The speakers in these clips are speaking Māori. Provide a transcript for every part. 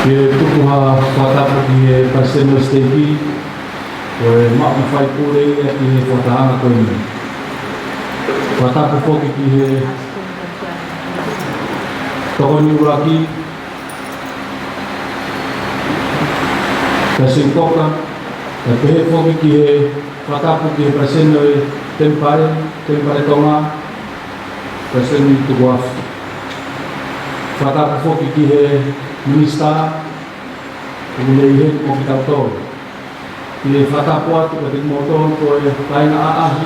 Tukuha whatapu ki e Pasema Steiki o e maa whai kore ia ki he whatahanga koini. Whatapu poki ki he Tokoni Uraki, Kasinkoka, e pehe poki ki he whatapu ki he Pasema Tempare Tonga, Pasema Tukuafu. Whatapu poki ki he Minista, Kulihin mo kitauto. Ili whatapu atu ka tingmoton ko e taina aahi.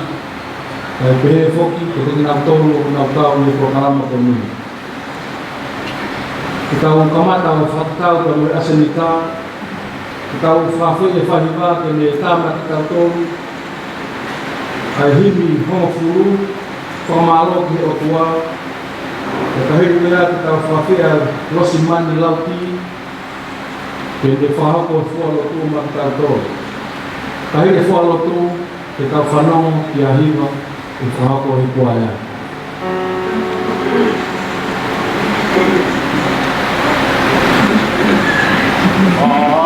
Kai pehe foki ko tinginauton o kunautau ni ko karama ko nini. Kitau kamata o whatatau ka mui asenika. Kitau whawhi e whahiwa ke ne tama kitauton. Kai himi hongo furu, whamalo ki o tua. E kahiru mea kitau whawhi a losi mani lauti. Kende whahako whualotu makitauto. Kahire whualotu te tau whanongo ki a hiwa e whahako i kuaia. Oh,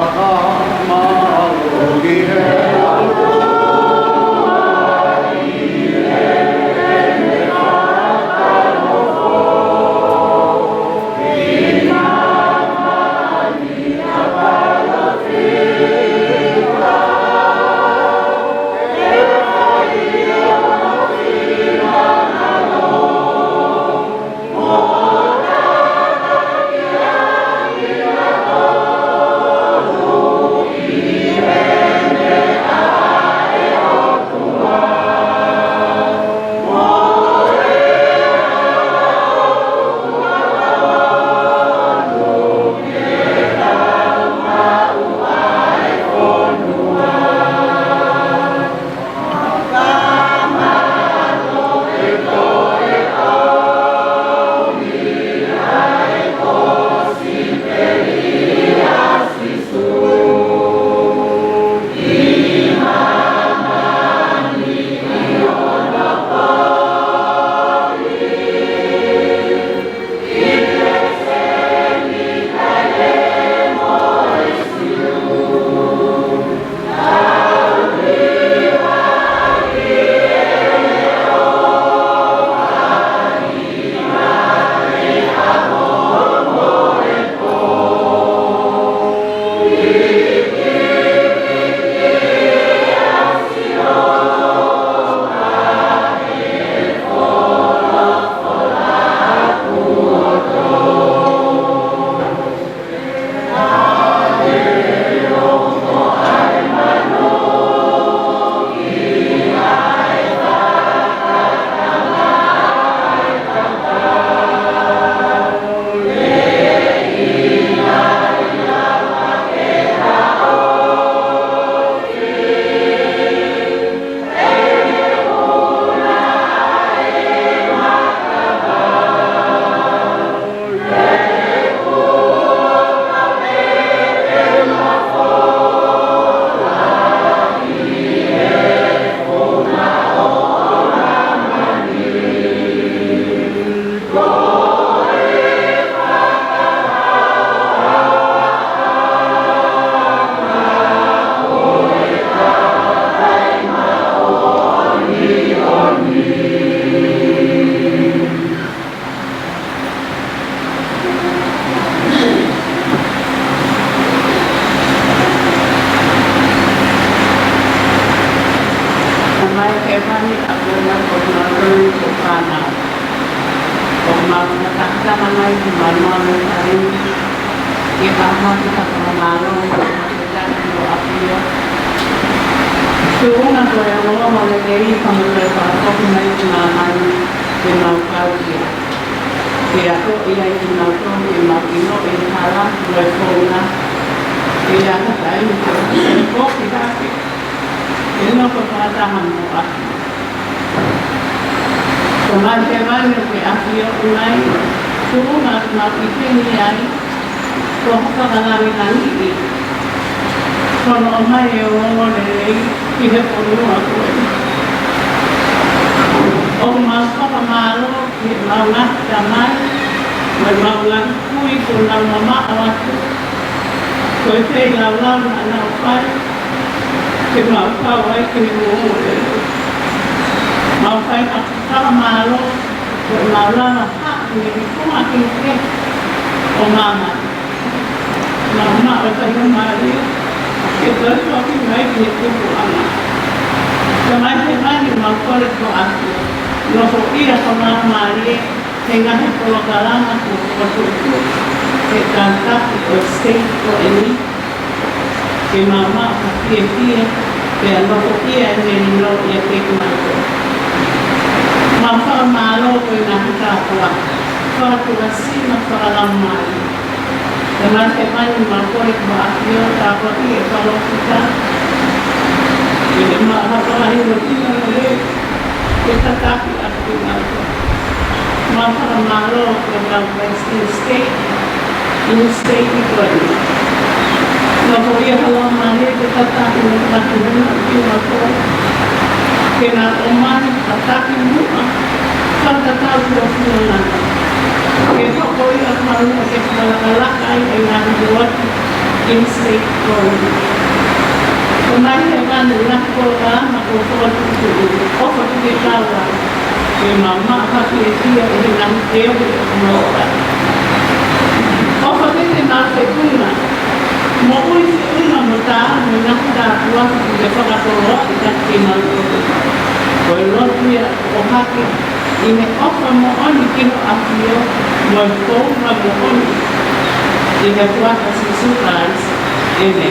Tuhan Subhana. Pemang kata mana itu manual dari kita kita malu kita doa dia. Tuhan aku yang Allah mengenai pembelaan aku mengenai malam di Maukau dia. Dia tu ia itu Maukau di Maukino ini halah berfona. Dia kata ini kok kita ini apa pengetahuan doa. Teman-teman yang akhir ulai suruh nak ini ay kok kami nanti kalau orang yang orang dari tidak perlu aku orang apa malu malah zaman bermaulan kui pulang mama awak kau lawan anak apa kemau kau ay kemau mau kaya kalau malu bermaulan apa ini pun makin kek mama bertanya mari kita shopping baik itu anak teman-teman yang mau kolek aku lo iya sama mari sehingga kalau kalang aku bersyukur kita stay for ini ke mama pasti ke lo iya yang lo ya ke mana maka malu ko na kita kuat para tuwasi na para mali teman-teman yang mengkorek bahagia dapat ia kalau kita ini masalah hidup kita tapi aku malu maka malu tentang Western State ini state itu lagi kalau ia kalau mali kita tapi kita tidak kena oman ataki muka kata tahu doa kita koi akan kita kalahkan dengan buat instik koi kemarin kan nak kota aku kota itu apa kita tahu ke mama hati dia dengan dia menolak apa ini nak sekuna mau isi una muda nak dah buat dia pakai tolong kita kenal kalau dia orang ini apa mohon bikin afio mohon mohon jika buat sesuatu ini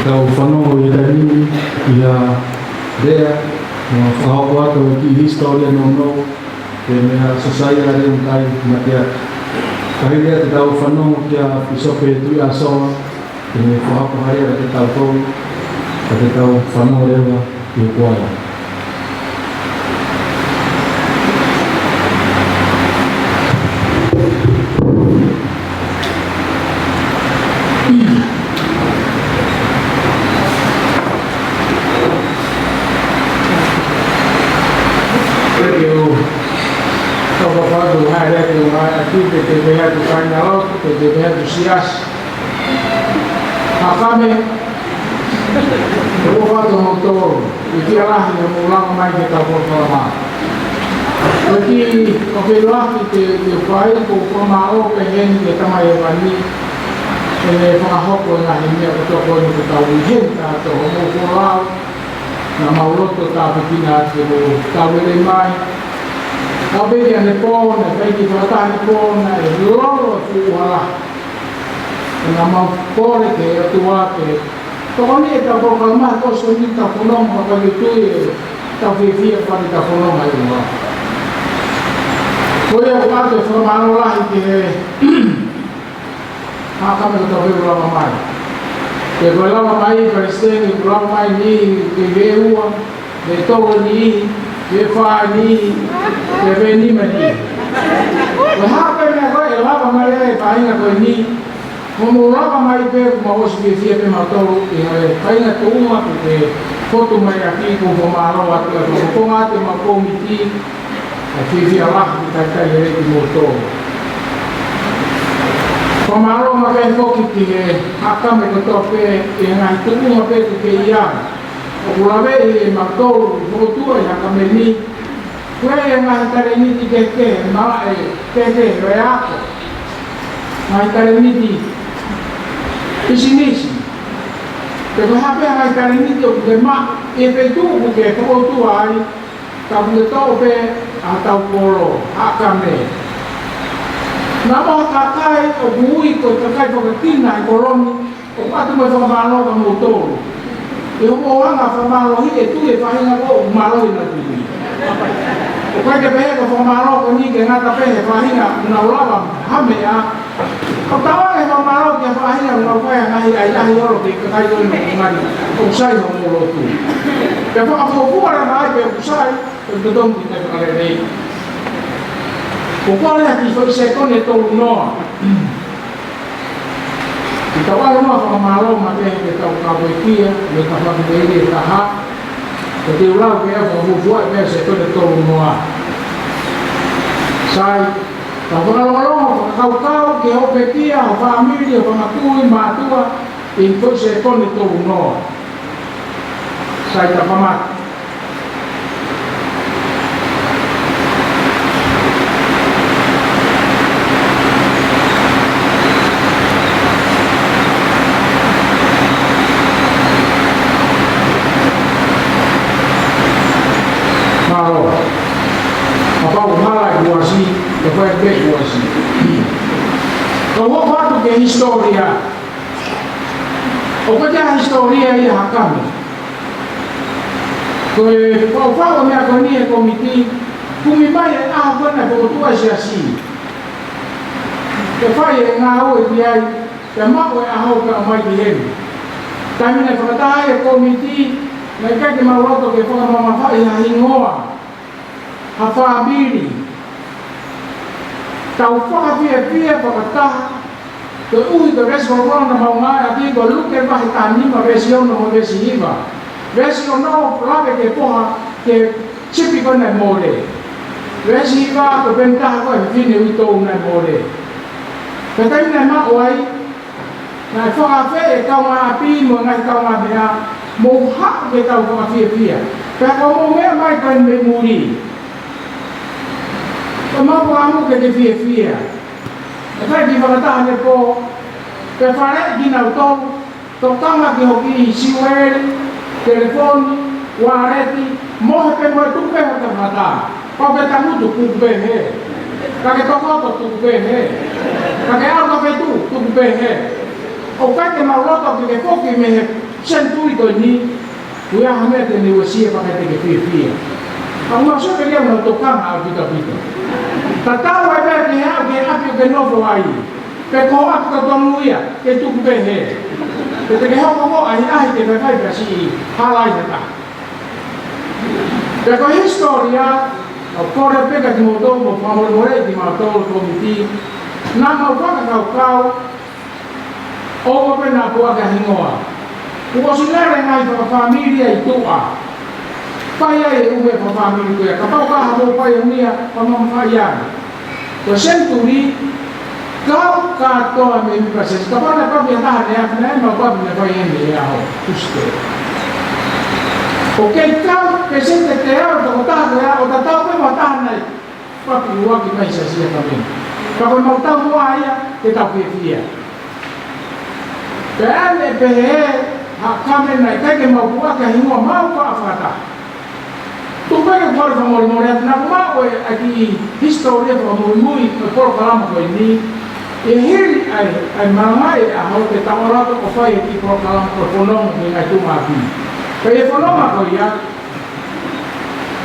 Tau whanau i rani i a rea, ngā whahau atu ki historia no te mea sasai a reo tai na te kahi rea te tau whanau ki a pisope tui a soa, te me whahau haere a te tau tau, a te tau whanau rewa i o kuala. Te vea tu kaina o, te vea tu sias. Hakame, o whato mo tōru, i kia rahi na mūlanga mai ke tau whakawha. O ki, o ke rahi te whai, ko whama o ke heni ke tamai e wani, e ne whakahoko ngā he mea ko tōko ni ko tau i hen, tā tō homo kōrau, na mauroto tā pekina ate mo tau ere mai, Kau beri ane pona, beri whakatane pona, e loro fuara. Nga mau kore ke atua ke. Toko ni e tau kōkau maha koso ni tau whanong whakali tui e tau whiwhia whani tau whanong ai unga. Koe au kato e whamano lahi ke hakame ka tau whiru lama mai. Ke koe lama mai, Palestine, koe lama mai ni, ke veua, me tōra ni, ke whae ni, ke veni mani. Koe hapa mea koe e lava mai e whainga koe ni, homo lava mai pe kuma osi ke fia pe matoru e whainga to uma ku ke foto mai a ki ko whamaro atu e whakakonga te makomiti a fia lahi ki tai e reki mo tōru. Whamaro ma kai foki ki e hakame ko tō pe e ngai to uma pe ku ke iana. O kulawe e matoru fotua i hakame ni, koe e ngahi tare niti keke, maa e keke e ako. Ngahi tare niti isi nisi. Te koe hape ngahi tare niti o kuke maa, e pe tuu kuke fotua ai, ka kuke tau pe a tau koro, hakame. Nā maha kakai o kuhui ko kakai whakatina e koromi, o patu mai whakamanoka mo tōru. E homo hanga whamalohi e tu e whahinga ko o malohi na tui. O kai te pehe ka whamaloko ni ke ngata pehe whahinga una ulawa hame a. O tawa e whamaloki a whahinga una whaia ngahi ai lahi oro ke kakai oi no ngari. O usai no mo lotu. Pe whakafokuara na ai pe usai, e tutongi te whakarerei. O kore aki whaise kone tolu noa. I tau alo noa whakamaro ma te ke tau kawoikia, me ka whakameiri e taha, o te ulau ke au whakamufua e mea se kone tolu noa. Sai, tau whakalongalonga whakakaukau ke hope kia, o whaamiri, o whamakui, mātua, i whaise kone tolu noa. Sai ta whamata. Historia. O koe historia i hakame. Koe whao mea koe ni e komiti, kumi mai e aha whana whakatua si asi. Te whai e ngā ue ki ai, te mako e ahau ka mai ki hemi. Taimine whakataha e komiti, nei kai te mauroto ke whakamama whai ha hingoa, ha whaabiri. Tau whakawhia whakataha, Te uhi te resi o rona maungai a tiko luke wahi tā nima resi ono mo resi hiva. Resi ono lawe ke poha ke chipi kone mōre. Resi hiva ko pentaha koe whine ui tōu nei mōre. Te taimine mao ai, nai whakawhe e kaunga api mo ngai kaunga mea, mō hako ke tau whakawhia. Pea ko mō mea mai koe me muri. Ko mapu amu ke te whia. Kai ki whakataha ne po, pe whare ki nau tau, tō tanga ki hoki siweri, telefoni, wareti, mohe pe moe tupe ho te whakataha. Pau ke tamutu kupe he, ka ke tokoto tupe he, ka ke auka whetu tupe he. O kai ke mauloto ki ke koki me he senturi koi ni, ua hamete ni ua sia pakete ke whia. Ka ua soke leo na tokanga au pita pita. Ta tau e pēr ki hau ke api o ke nofo ai. Pe ko api ka tonu ia, ke tuku pe he. Pe te ke hau koko ahi ke whai pia si halai he ta. Pe ko historia, o kore peka ki mo tō mo whamore more ki ma tōru komiti, nā mau whakakau kau, o pe nā pua ka hingoa. Ko si lere ngai pa familia I tua. Pai ai ume pa familia kuya. Ka pau ka habo pai unia pa mam pai ai. Ko senturi kau ka toa me mi pases. Ka pau na pa mi taha ne afna e ma pa mi pai ende e aho. Tuste. O kei kau ke sente te ao to taha te ao ta tau pe ma taha nei. Pa pi ua ki mai sa sia kami. Ka ko mau tau mua ia te tau pia fia. Pe ane pe he kame nai kake mau puaka hingoa mau ka awhata. Tu peke kore whamori mori atu nako mau e aki historia whamori mui e koro kalama koe ni. E hiri ai marangai a hau te tamarata o whai e ki koro kalama koe whanonga ki ngai tu maapi. Pei e whanonga koe ia,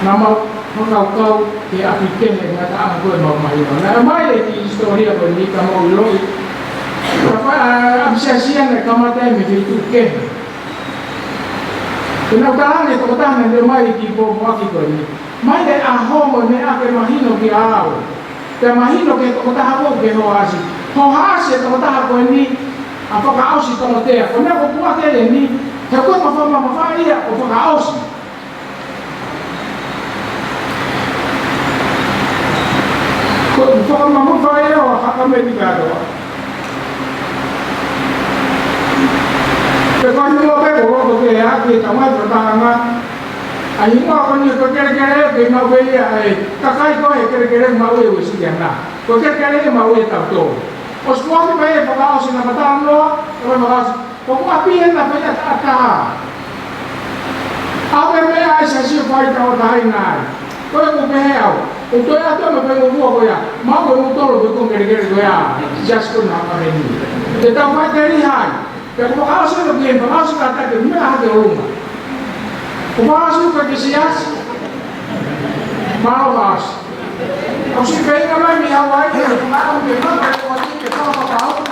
na mau whakaukau ke api kehe ngā taanga koe mau mahira. Na mai e ki historia koe ni ka mau iloi. Abisia ne kamata me fitu kehe. Kena utalane toko tahane ndio mai ki po waki ko ni. Mai le a homo ne ake mahino ki ao. Te mahino ke toko taha ko ke ho asi. Ho hasi toko taha ko ni a whaka ausi toko tea. Ko ne ko puake le ni he koe mawha ia o whaka ausi. Ko whaka mawha ia o haka me ni kātoa. Pe ko ni mo pe ko ke ya ki ta mai ta nga ai mo ko ni ko kere ke ma we ya ai ta kai ko e kere ma we we si ya na ko kere ma we ta to o spo ke pe pa ga o si na ta no ko ma ga ko ko api en na pe ta ta a pe me ai sa si ko ai ta o ta ai na ko ko pe ha o to ya to me pe mo ko ya ma ko mo to lo ko kere ko ya just ko na ka ni te ta mai keri hai. Pero como vamos a hacer bien, vamos a tratar de una de Roma. Como vamos a hacer que seas malo más. O si venga más mi agua y el tomado que no tengo aquí que estaba papado.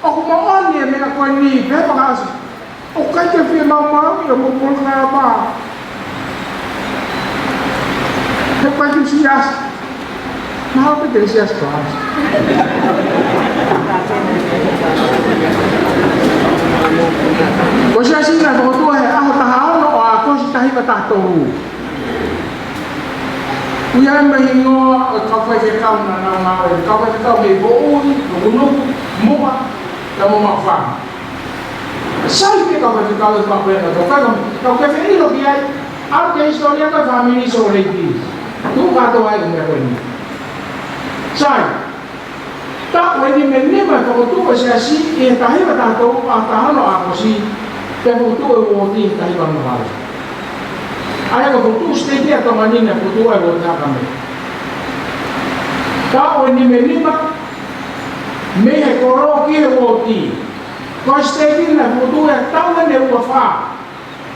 O como oye me la cueni, ve para así. O que te fui mamá y lo pongo en la mano. Después que seas no que te seas claro. Ko siya sina to to he aho taha no a ko si tahi ba ta to. Uya me hingo ka fa ke ka na na ka fa ka me bo no no mo ba ta mo ma fa. Sai ke ka fa ka ba ba na to ka ka fe lo que hay algo que historia ka family sobre ti. Tu ka to ai me ko ni. Sai ta wani me nema ko tu ko sia si e tahi ba ta to a ta no a ko si te ko tu e wo ti tahi ba no ha ai ko tu ste ti a to mani na ko tu e wo ta ka me ta wani me nema me he ko ro ki e wo ti ko ste ti na ko tu e ta ne wo fa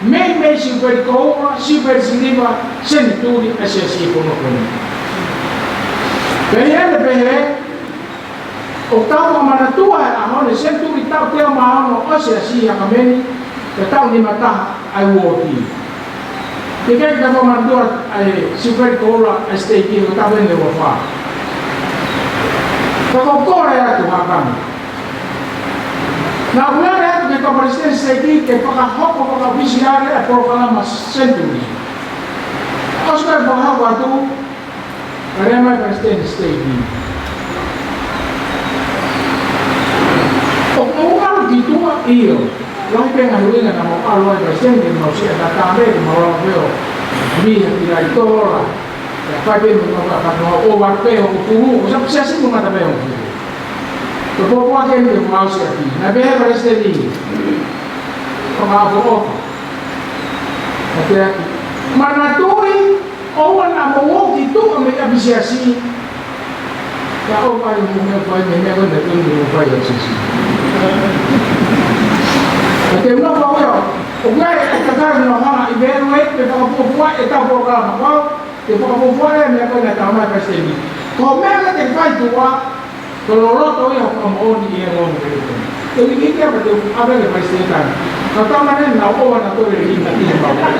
me si per ko si per si lima senturi e se si ko no ko ni pe o tau mana tua a hone senturi tau te ma no o se si a kameni te tau ni mata ai woti te ke ka mana tua ai super cola a stay ki o tau ne wo fa ko ko ra tu ha kam na una ra que ko presidente ki ke pa hoko ko visiare a por kala mas senturi Oscar Baha watu Rema presidente stay ki Tua io, lo penga luina na mo alo ai presente no sia da tambe mo lo veo via di tora Fai bem o warpe o kuhu, o sa si mo mata bem o kuhu. To po aqui no mouse aqui. Na bem parece ali. Como a boca. Até mas na torre ou na boa que tu me abisiasi. Ya o pai mo me pai me me quando tu me pai assim. Até não vou eu. O que é que tá no hora e ver o é que tá por fora e tá por lá, qual? Que por fora me quando tá mais parece ali. Como é que vai tu kalau lo tahu yang kamu ni yang lo begitu, jadi ini apa tu? Apa yang presiden? Kata mana nak orang nak tu ini nak ini bawa.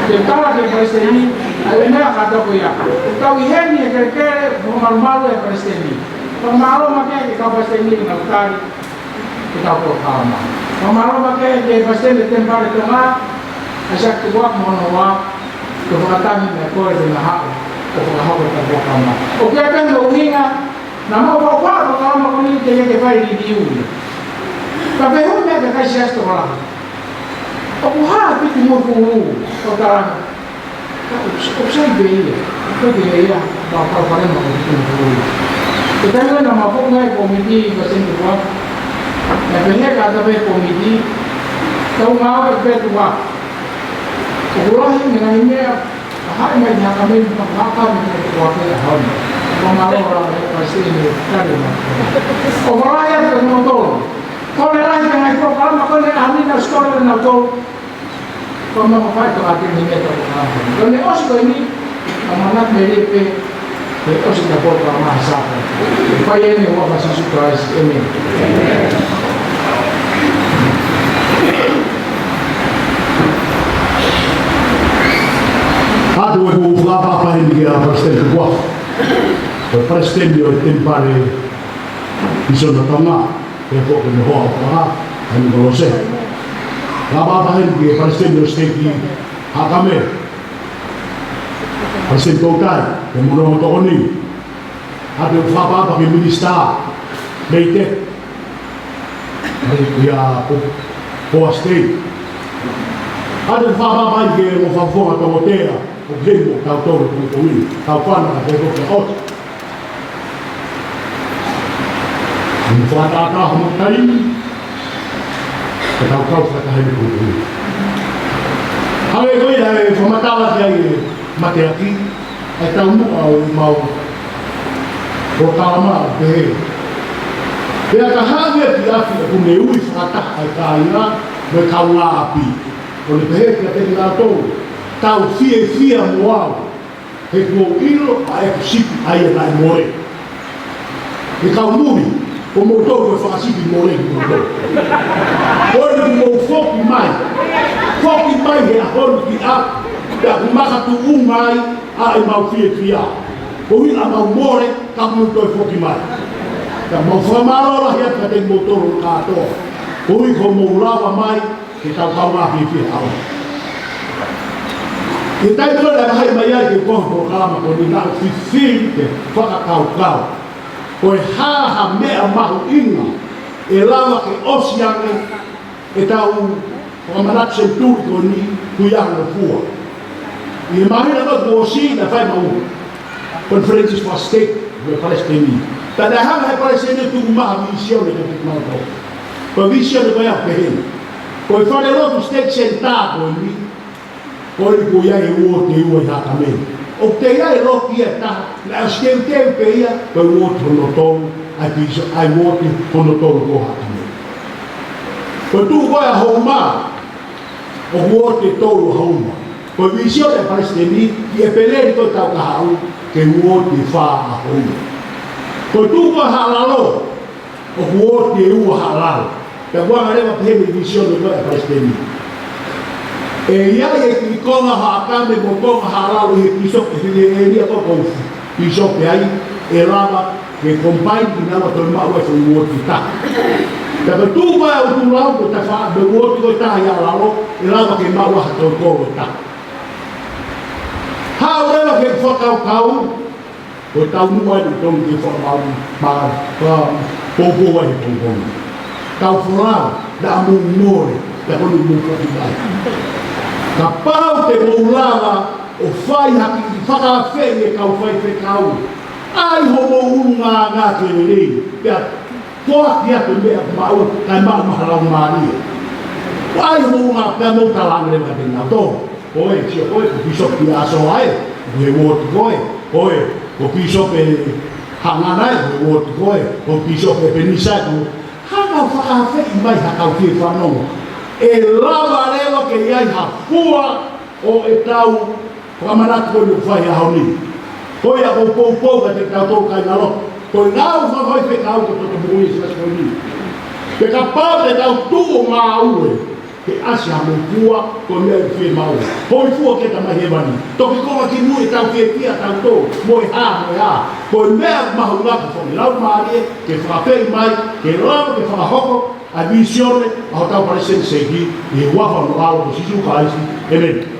Jadi kalau yang presiden, ada mana kata aku ya? Tahu ini yang kerja normal yang presiden. Normal macam kita presiden ini nak cari kita program. Normal macam yang presiden tempat itu mah, asal kita menolak keberatan yang kau dengan hak, keberatan kita program. Okey kan lo ingat? Nama bapak kalau mau ini dia yang kafir di dia. Tapi orang yang kasih sesuatu orang. Aku harap itu mau guru orang. Aku saya beli, aku beli ya. Bapak pada mau guru. Kita ni nama pun ngai komiti pasien tua. Tapi ni kata be komiti. Tahu ngau be tua. Orang yang dengan ini, hak yang dia kami makan itu tua ke hal. Pengaruh orang pasti ini cari orang yang bermotor kalau lain dengan itu kalau makan ahli nak sekolah dan auto kalau mau fight kalau akhir ini itu kalau ni os ini amanat BDP itu sudah boleh masak supaya ini orang masih suka ini aduh aku apa ini dia presiden kedua. Presiden dia tempare iso na tama e ko ke ho pa ani ko se laba ba hen ke presiden dia steki akame presiden total ke mo to oni ade fa ba ke minista meite ari ya po state ade fa ba ke mo fa fo to motea o glemo ka to ko ni ka fa na ke ko ke Fata kau makai, kita kau fata hari itu. Hari itu ya, pematawa dia mati lagi. Kita mau berkalama deh. Dia kahang dia dia puneui fata kaya berkau api. Oleh deh kita tidak tahu. Tahu fia muau. Hekmo ilo ayat sip ayat lain more. Ikau mumi. O motor vai fazer de morrer no motor. Olha o foco mais é a hora que há da marca do mais a mal fia. O ila mal morre tá muito foco mais. Da mal famaro lá já tem motor no carro. O iko mourava mais que tá com a fia ao. E tá indo lá vai mais que com programa com o não se que foca cau. Koe haha mea mahu inga e lawa ke osiange e tau wamarat senturi ko ni kuyanga fua. I mahina ka ko osi na fai mau conferences for state me Palestini. Tada hanga Palestini tu maha visione ke mau ko. Ko visione ko ya pehin. Ko fale lo state sentado ni ko ya e o te o ya kamen. O te ia e roki e taha, na skeu teu pe ia, pa uotu hono tolu, ai piso, ai uotu hono tolu ko hakame. Pa tu koe a houma, o uotu e tolu houma. Pa visio e Palestini, ki e peleri koe tau kahau, ke uotu e wha a houma. Pa tu koe halalo, o uotu e ua halalo. Ka wanga rewa pehemi visio e koe Palestini. E ia e ki konga haakame mo konga halalo e piso e ria ko konfu. Piso pe ai e lava ke kompai ki nama toi maua e whu uoti ta. Taka tu vai au tu lau ko ta wha me uoti ko ta ia lalo e lava ke maua ha toi koro ta. Hao rewa ke whakau kau ko tau mua ni tongi ke whakau ma popo ai tongi. Tau whurau da amu ngore ta koni mu whakitai. Ka pau te moulava o fai haki whakawhai e kau whai whekau. Ai homo unga ngā kere pia toaki atu mea mau kai mau maharau maria. Ai homo unga pia mau talangu le mati nā tō. Oe, sio koe, ko pisop ki aso ai, koe wotu koe. Oe, ko pisop e hanganai, koe wotu koe. Ko pisop e penisai, koe. Hakau whakawhai mai hakau ki whanongo. E lava rewa ke iai ha pua o e tau whamanatu koe nuk whai ahau ni. Koe a o pou ka te tau tō kai ngalo. Koe ngau whawhai whekau ko tō mui si koe ni. Ke ka pau te tau tuo ngā ue. Ke asia mo pua koe mea i whi mau. Hoi fua ke ta mahi wani. Toki konga ki mui tau whi pia tau tō. Moi ha. Koe mea mahu ngaka whongi lau maarie. Ke whakapei mai. Ke lama ke whakahoko. A visione a tau paresen segi. I wafa no alo ko sisu kaisi. Amen.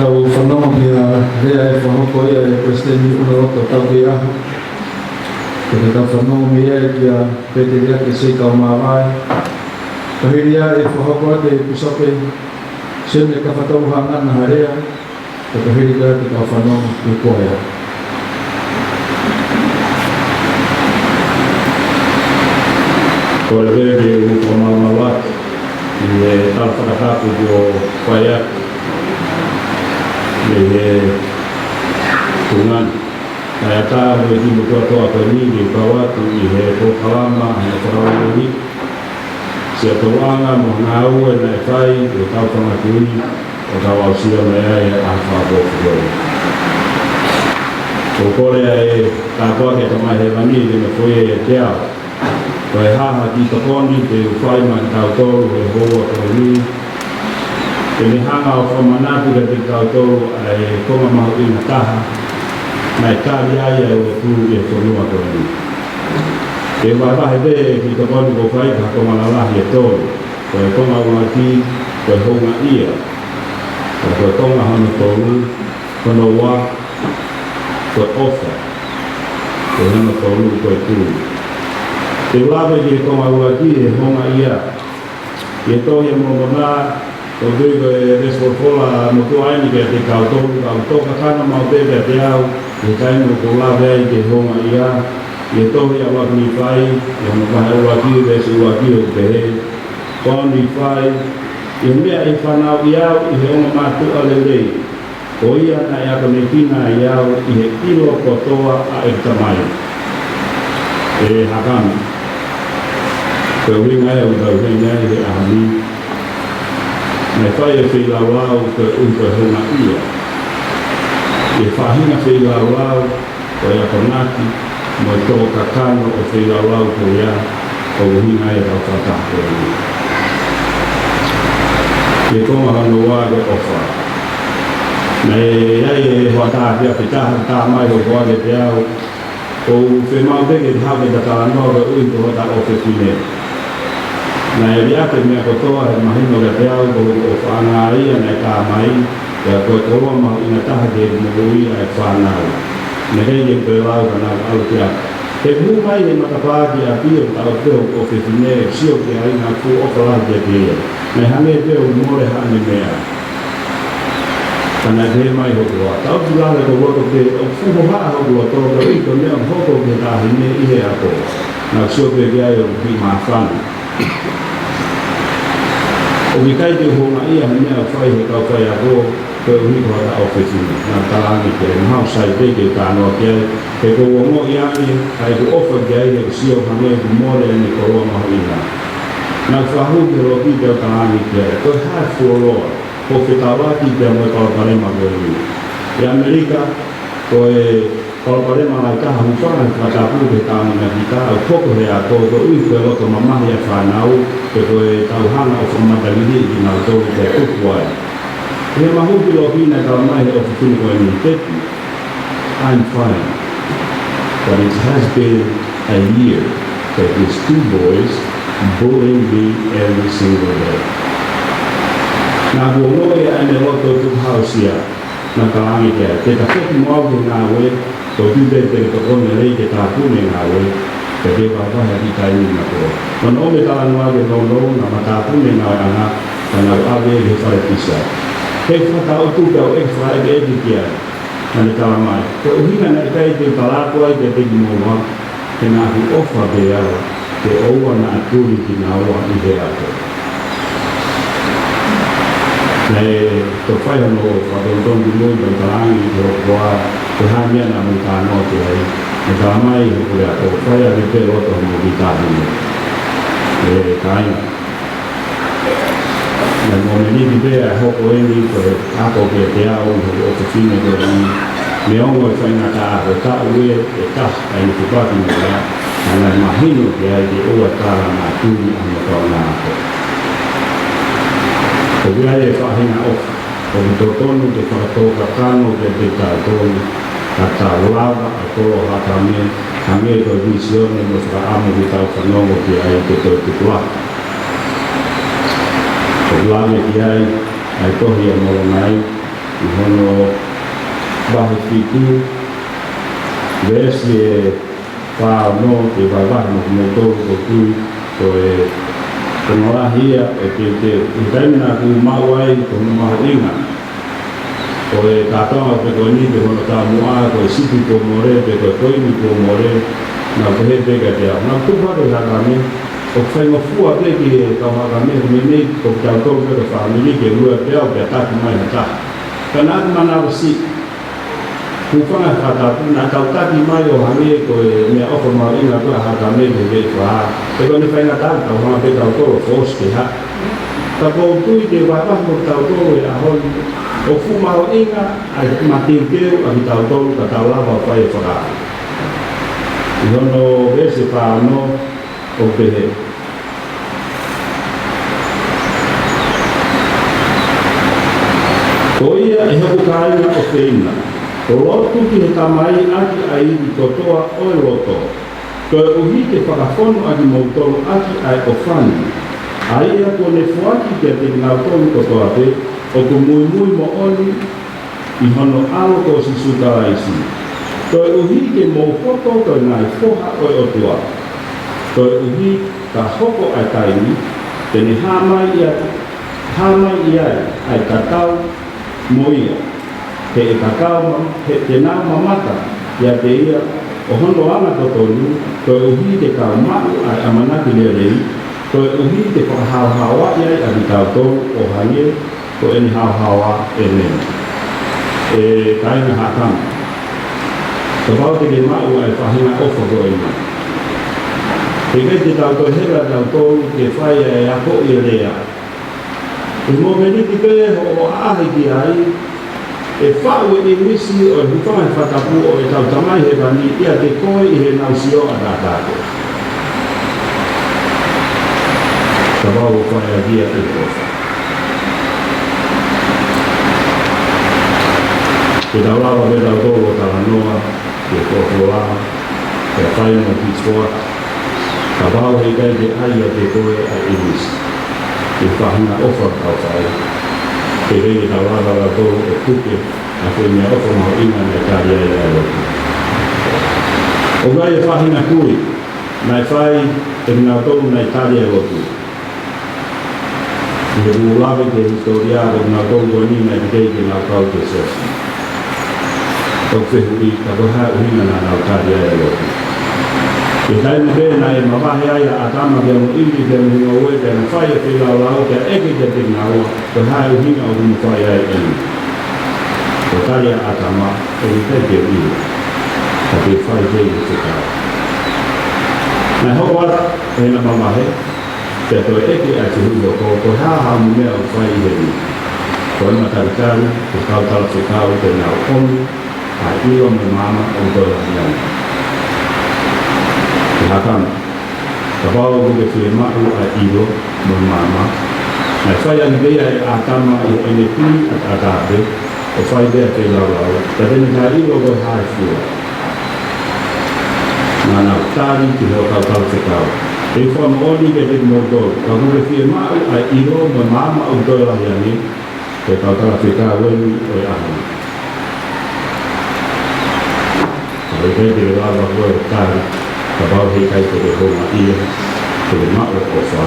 Đầu phần nông thì về phần nông ko ia e Presidente Unaroto tau ke aho. Ke tau whanau me ia kia pete rea ke sei kau mawai. Kahiri ia e whahoko te pisope sene ka whatau hangana harea. Kahiri ia te tau whanau ke koa ia. Ko le vere uko mamawat i e tala whakatapu ko whaiak le he tungan kai ata le ki mo toa ko ni ki kawatu i he ko kalama he karawa ni sia toanga mo na u na fai o tau tanga tui o tau au sia me ai a fa bo fo ko kore ai ta ko ke tama he vani le me foi e tea ko e haha ki tokoni te fai man tau tolu he ho ko ni e me hanga o whamanatu le te kautoro ai konga mahu i na taha mai kāri ai au e tū e whanua kore ni. E wawahe te ki te koni ko whai ka konga lalahi e tōru, ko e konga unga ki, ko e honga ia, ko e konga hana tōru, kono wā, ko e ofa, ko e hana tōru, ko e tūru. Te wawe ki e konga unga ki e honga ia, i e tōhia mōmona, o dui ko e resko kola mo tu aini ke te kautoru, kautoka kana mau te te au, e kaino ko lawe ai ke honga ia, i e tohi a wakni whai, i hana kahe waki resi waki o te he, koni whai, i mea i whanau i au, i he onga mātua le rei, o ia na i aka me kina i au, i he ilo kotoa a e tamai, e hakami. Ko winga e o tau henga i he ahami, me whai e whilau ko e unko e honga ia. I e whahina whilau ko e akonaki, mo e tō kakano o whilau ko ia, o uhinga e tau whatako e ia. I e konga hano wāge ofa. Nei ai e huatāpia pitaha tā mai o wāge te au, o whemau teke te hawe ta tānoa ui ko hota o whine. Na e riake mea kotoa he mahino ke te au ko o whaanga ia nei tā mai, kia koe koroa mahu ina taha ke mōui ai whanau. Ne rei e koe rau ka nau au kia. Te mū mai e matapāki a pio tau teo o whine e sio ki a ina ku o whalaki a pia. Ne hange teo more hane mea. Kana te mai hokoa. Tau tu lale ko roto ke o fuho haa hokoa tō ka riko mea hoko ke tā hine ihe ako. Nā sio ke kia e o ki maa whanu. O ki kai te honga ia mea whai he kau whai a rō, koe uhiko hata o whetini, nā talangi ke mahau sai teke kānoa ki ai, ke ko wongo i ani, kai ku ofa ki ai, he sio hange ku more ni koroa mahu ina. Nā whahu ke roki te o talangi ki ai, koe hai fuoroa, ko whetawaki te moe kalaparema koe ni. I Amerika, koe kalaparema lai kaha hufana whatapu ke tāna na ki tā, o toko hea koe ko ui koe loto mamahi a whanau, ke koe tauhana o whamatagiri ki nā tōru te upuai. He mahuki lo hina ka mai o whitini koe ni teki, I'm fine. But it has been a year that these two boys bullying me every single day. Nā huonoi ane loto tu hausia, nā kalangi kia, te ka wheti moau ki ngā we, ko tūte te ka kone rei te tā kune ngā we, te te whakaha ki tai ni na koa. Nā ome tala noa ke nono, nā mata kune ngā anga, ka nau awe he whare pisa. Hei whakao tūkau e whae ke eki kia, nane tala mai. Ko uhina nei kai te talako ai te teki mōwa, te nā hu ofa te au, te oua nā aturi ki nā oa i he ato. Nei, to whai hano o whakautongi mui mai talangi te rokoa, te hāmia nā mui tā nōtu hei, me tala mai he kure ato, whai a te roto hano ki tāhine. E kāinga. Na ngone ni bea hoko eni ko ako ke te au o te fine ko ni me ongo e whainga ka ako ka ue e ka ai ni tupaki ni rea na mahino ke ai te ua tāra ngā tūri anga tau ngā ako. Ko wea e whahinga ofa, ko mi tōtonu te whakatoka kano ke te tātonu, ka tā lawa a koro hata me, ka me ko visione mo whaamu ki tau whanongo ki ai te tō te tuaka. Ko lame ki ai tohi a moro mai, i hono bahi fitu vesi e whāno te waiwahi mo motoru ko tui ko e tangorahia e te taimina ku mawai ko mahu inga ko e kātonga pe ko ni te hono tā mua ko e sipi ko more pe ko koini ko more na pehe peka te au na tupare hakame o whaingofua te ki e kawhakame me nei ko kia tau pe ko whamili ke lua te au kia taki mai na taha kana atu manawa si kufanga kata na kautaki mai o hangi ko e me ofo ma inga ko hakame me ve fa e ko ni faina ta ka ho pe tau ko fos ke ha ta ko tui te wa pa ko tau ko e a hon o fu ma o inga ai ma te ke a tau ko ka tau la va fa e fa i hono vese fa no o pe ko ia e hoku kai o peina o lotu ki he tamai aki ai i kotoa o e loto. Ko e uhi te whakafono aki mautoro aki ai o whani. Ai ea kone fuaki kia te ngautoru kotoa te, o ku mui mui mo oni i hono alo ko si sukaraisi. Ko e uhi ke maupoto ko e ngai foha o e otua. Ko e uhi ka hoko ai taini, tene hamai ia ai kakau mo ia. He e kakao, te nao mamata, ia te ia, o hono ana totonu, ko e uhi te kao mau ai amanaki lea rei, ko e uhi te whakahauhawa iai a di tautou o hange, ko e ni hauhawa e nena. E kaina hakama. Ka pau te ke mau ai whahinga ofa ko e mai. Te kei te tautou hera tautou ke whai e ako i rea. E mō meni te pe o ahi ki ai, e whau e misi o e huwhanga e whatapu o e tau tamai he wani ia te koe i he nausio a tātāko. Ka wau o whae a hia e kofa. Ke taurawa me tau tōro tala noa, ke kōkōla, ke whainga ki tōa, ka wau he kai te ai a te koe a e misi. Ke whahina ofa kau whae. Ke rei taurawa la tōro e kuke, a koe mea ofo mau inga me kāri ai ai roto. O gai e whahina kui, nai whai e ngā tōru nai kāri ai roto. I he ulawe te historia o ngā tōru o ni nai kei ke ngā kau te sesi. Tau whehuri, ka koha uhinga nā ngā kāri ai roto. E kai mo hea nai mawahe ai a atama kia mo ili kia mo hinga ue kia na whai e whilau lau kia eke kia te ngā ua, ka hai uhinga o humu whai ai eni. Ko taria atama e ni te kia iwi, ka te whai te i te kao. Nai hoko ara, e na mamahe, kia toi eke ai te hundo ko haha mu mea o whai i heri. Ko ima tarikari, ko kautala whekau te ngā omi, a iwa me mama o toa hiana. Ke hakana, ka wau kuke whie mahu a iwa me mama, nai whai ani bea e atama i o ene pui a tāpe, o whai bea te lau, ka tene ka iwa koe hae fua. Ngā nā tāri ki heo kautala whekau. E whama oni ke te mōtoro, ka kuke whie mahu a iwa me mama o toa hiani, ke kautala whekau weni o e ahani. Ka kei te rawa koe o tāri, ka bau hei kai te honga ia, te mao o wha,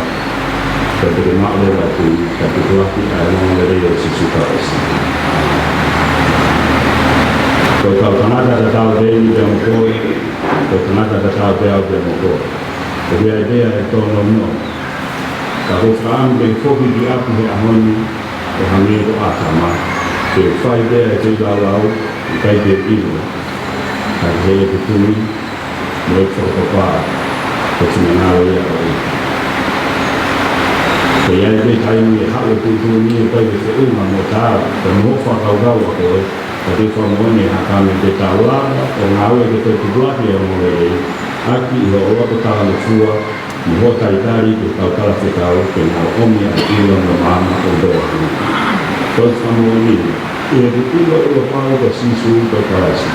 ka te mao la tui, ka te tuaki a ngonga reo si suka esi. Ko tau tanaka ta tau reini te mokoe, ko tanaka ta tau te au te mokoe. Ko rea idea e tono no. Ka ho whaan te whoki ki apu he ahoni, o hangero atama, te whai dea e te lau, i kai te iwa. Ka hea te tui, noi whakapā, ko tina nāwe ia o i. Ko iai me taimi e hawe tūtūni e pai te unga mo tāra, ka mo whakaurau a koe, ka te whamoene hakame te tāwara, o ngāwe ke te turuaki a mo rei, aki i ho oa ko tāra le fua, ni ho taitari ke kautara whekau, ke ngā omi a iwa no mama o doa hini. Ko te whamoene, i he te iwa ua pāo ka sisu ka karasi.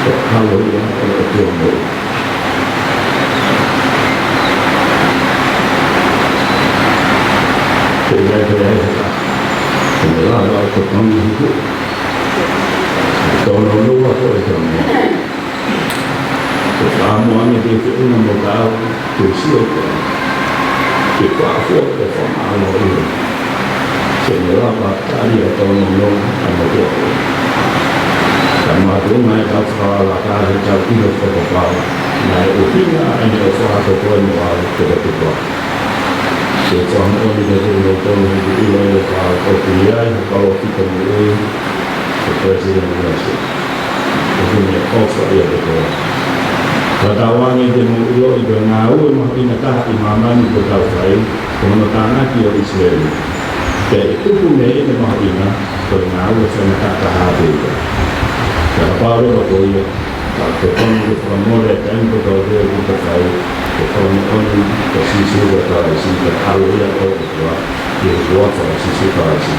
Ko kawa ia o te o Te iai te rei hata, te me rāra o te tongi hiku. tono lua ko e tono ko whamoa me te whiuna mo tau tu sio ko ke whafua te whamano iho se me rapa tari a tono lua a mo tua ko ka matunga e kau whaala ka he tau iho whakapau na e uhinga ane o whaka koe mo au te ratukua se whamoa me te whiuna tono he te iwa e whaka koe iai ha kau kita mo ui the President of the Nation. Ini offer ia betul. Katawan yang demo itu ngau makin tak imaman itu tahu saya, kemenangan dia Israel. Jadi itu pun ini makin ngau sama tak tahu. Kalau baru aku ia, kalau itu pemulai kan betul dia itu tahu. Kalau posisi betul sih kalau ia tahu betul dia buat posisi betul sih.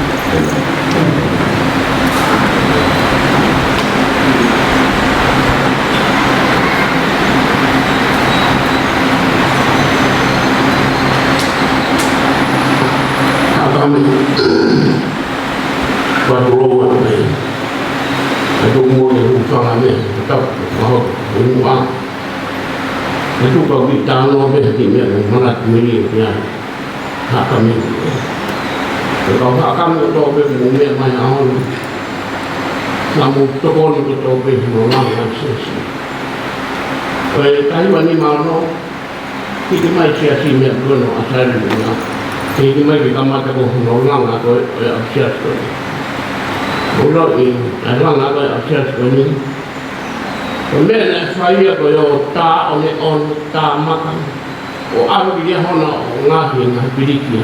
Baru ni, ada umur yang bukan ni, tetap mahu umur. Itu kalau kita nak berhenti mana milik dia, hak kami. Kalau hak kami tu berhenti mana awal, namun tukar itu tu berhenti orang sesi. Kalau ni malu, kita macam siapa yang pun asal dunia. Jadi kita mata ko orang atau akses ko. Orang ini orang atau akses ko ni. Kemudian saya ko yo ta on ta makan. O aku dia hona ngahi ngahi dia.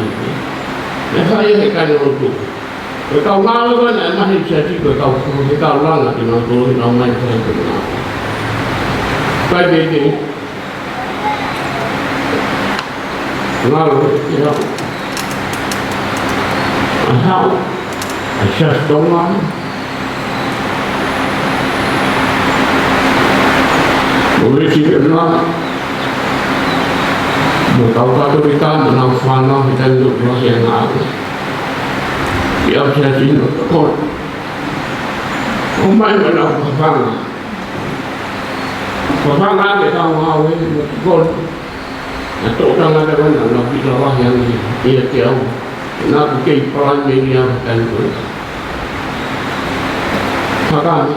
Saya hekan itu. Kalau ngahi ko na masih jadi ko kau orang atau orang main saya ko. Kaya ini. Ngahi ya. How asas doang, boleh cikirlah, berkau kata kita menang fana kita duduk yang ada, biar saya sini kot, umai menang fana kita mau kot, atau orang ada mana nak bicara yang dia tahu. Nak ke peran media kan tu. Maka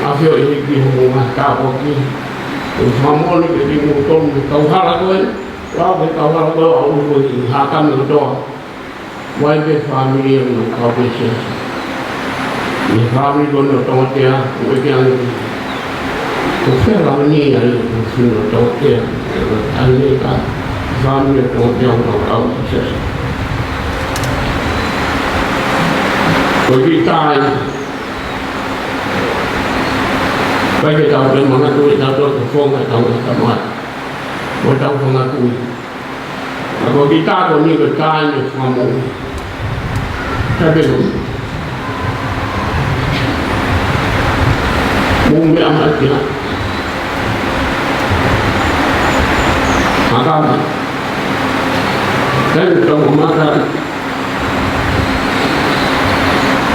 afio ini di rumah kau ni, semua ni di muton kau hal aku ni, kau hal aku aku ni hakam itu. Wajib family yang kau bersih. Ni family tu nak dia, mereka ni. Kau faham ni yang tu dia, ane ka family tu dia kau bersih. Bagi tay, bagi tahu dari mana tu tahu telefon tahu tempat, boleh tahu mana tu. Kalau kita tu ni bertanya kamu, tapi tu, mungkin amat dia, agak, dan kalau makan.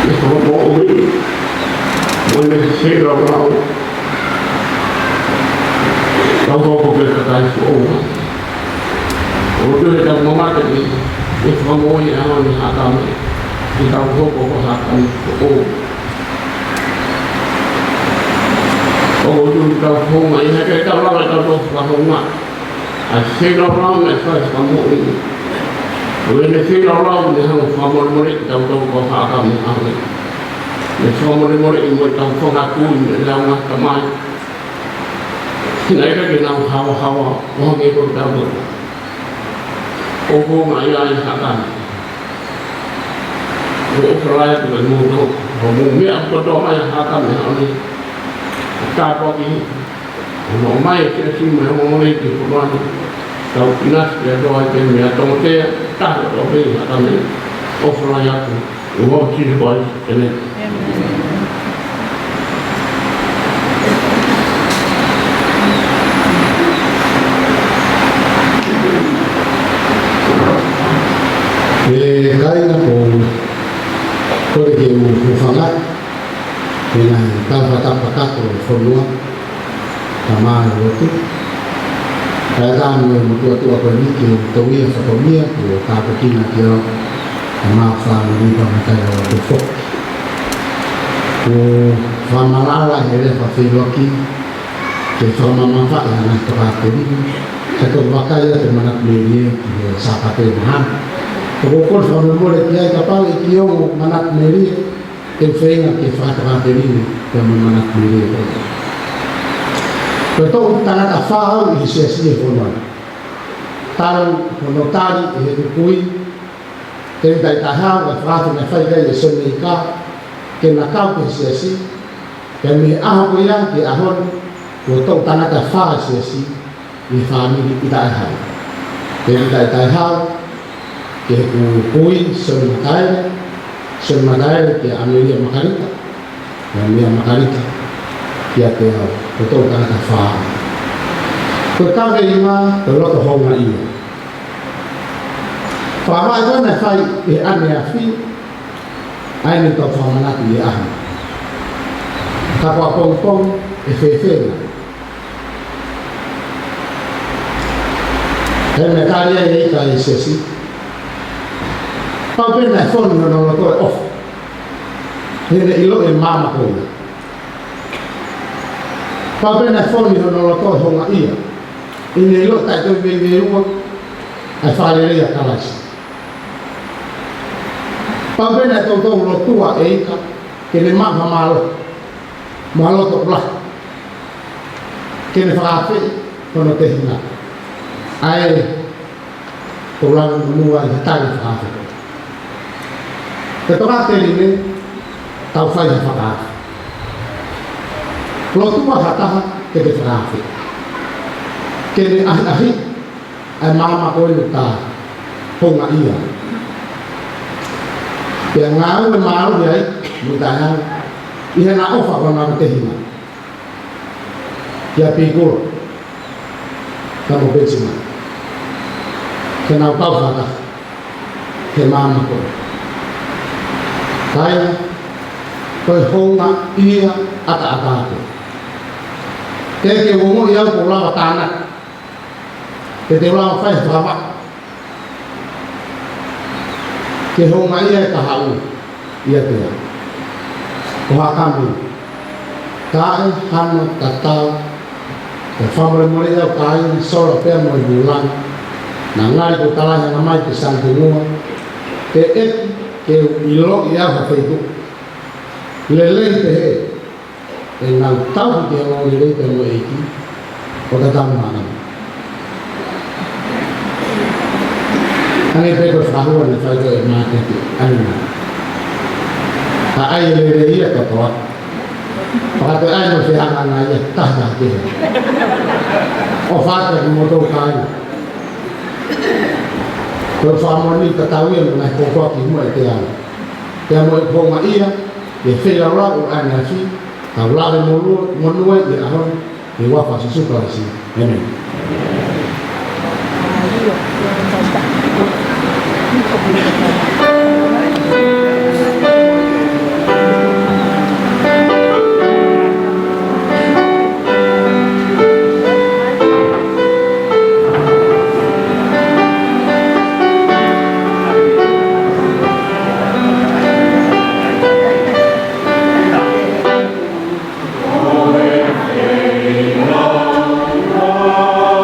Kalau mau beli, boleh saya tahu. Kalau kau berkata semua, kalau kita memakai ini semua yang ada hakam, kita kau hakam semua. Kalau kita semua ini kita orang kita semua, asyik orang esok semua ini. When the field around the home for more than go hakam ahli. The former more in what come from a cool down at the mine. Never get out how long able double. Over my eyes hakam. Go right to the moon or me up to my hakam only. Tapoki. No my catching my only to one. Kalau pinas dia doa dia tongte tak boleh kami offline aku uang sih boy ini kaya na po pwede yung ufangat dengan tapa-tapa o fonua tama rotu kaya mutua-tua ko ni ki tawia sa pamia ko tapakina kyo tama fa ni ba kaya o fo ko fa malala hele fa filoki ke fa mama fa na to ka ni sa ko bakaya te manak ni sa pa te ha ko ko fa mo le kia kapal kyo manak ni ke fenga ke fa ta te ni te manak ni Betul tanah kafah ini sia-sia konon. Tarung konotari ini kui, tentang tahap kafah ini faida yesonika, kena kau sia-sia, kami ahok yang di ahon, betul tanah kafah sia-sia, di famili kita ahal. Tentang tahap, ke kui semantai ke Amelia Makarita, kia te au, betul kana ka wha. Ko kawe inga, te loto honga ia. Whawa e wana whai e ane a whi, aini tau whamanaki e ahi. Ka kua pong e whewhenga. He me kāria e ika e sesi. Pau pena e whonu no loto e off. Hene ilo e mama koina. Pabena foni no loto honga ia. Ini lo tai to be ruwa ai fale ia kalas. Pabena to lotua eika ke le mama malo to bla. Ke le fafe kono te hina. Ai to la mua i tai fafe. Te toka te ni tau fai fafe. Lotua hataha ke te wharafi. Ke ne ahi ai mama koe no tā honga ia. Pea ngāu e māu iai, mo tā hau, iha nā ofa kwa ngāu te hina. Ia pīkoro, tamo pēcima. Ke nāu tau hataha, ke mama koe. Kaina, koe honga ia ata-atake. Ke wongo ia ko lawa tanah. Ke te lawa fai whawa. Ke honga ia ka hau. Ia tea. Ko hakami. Kai hano tatau. Ke whamore mori au kai sora pia mori bulan. Na ngai ko talahi na mai ke santi mua. Te eki ke ilo ia hawhaitu. Lelei te he. E nau tau ki o i rei te mo eiki o ta tau mana. Ange peko whahua ni whaito e māteti anina. Ta ai le rei ia katoa. Whakato ai no whihanga ngā ia tahta kehe. O whātua ki motou kāina. Koe whamoni ka tau ia mo ngai kōkua ki mua e te au. Te amo e pōnga ia, e whēlaura o ane a whi, Kau lari monua i ahon i wapa si suka si. Amen. Oh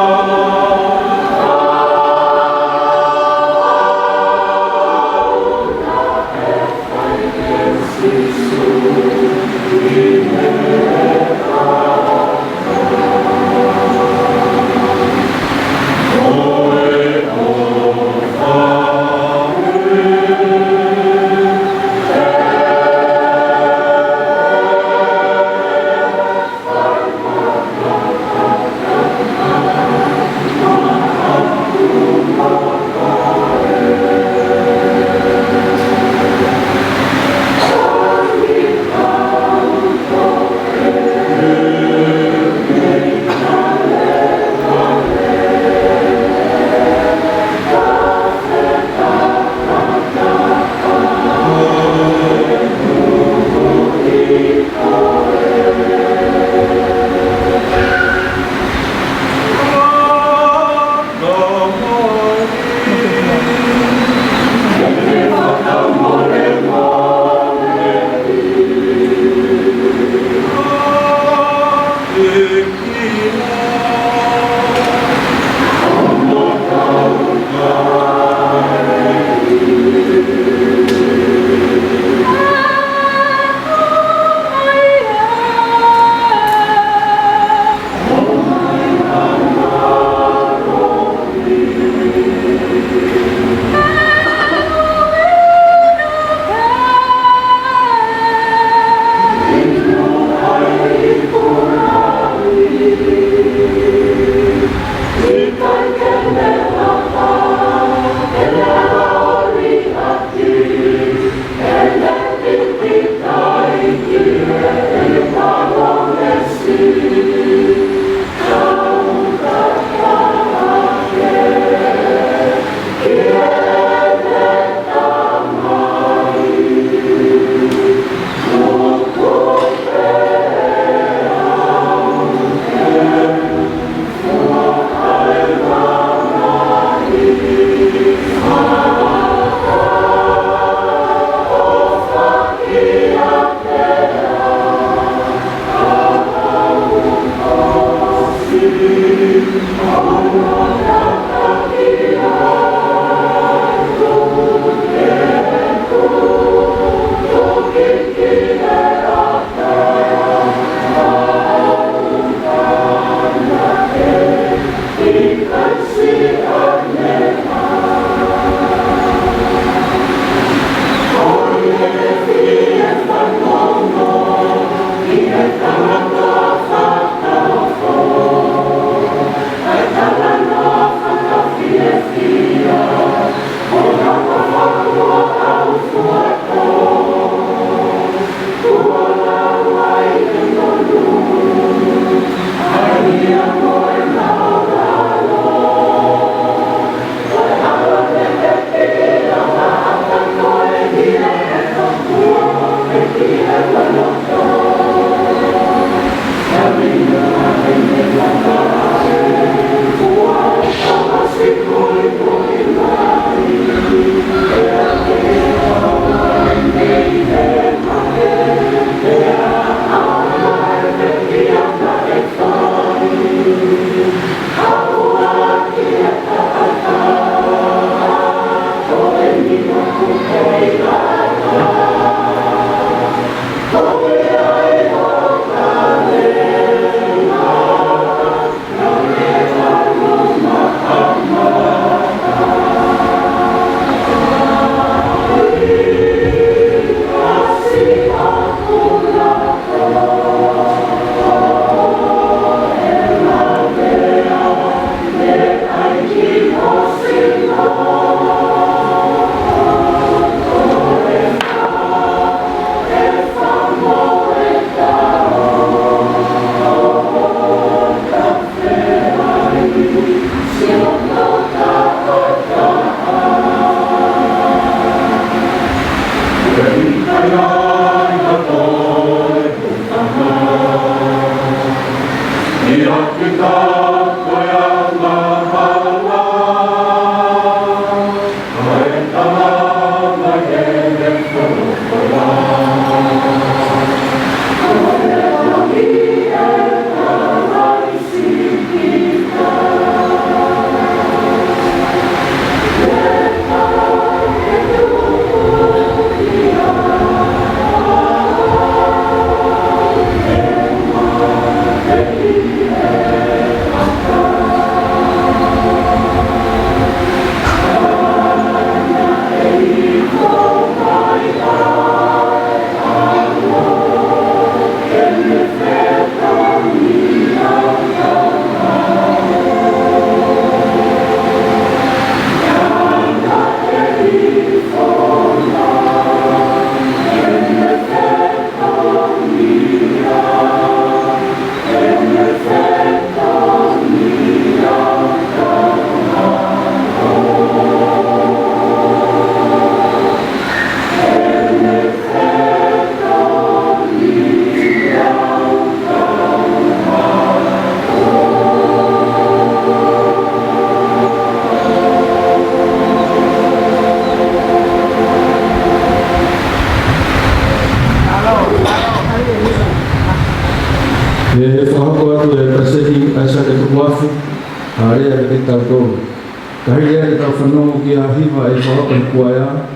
Kahia ita whanau ki a hiwa e whahoko i kuaia.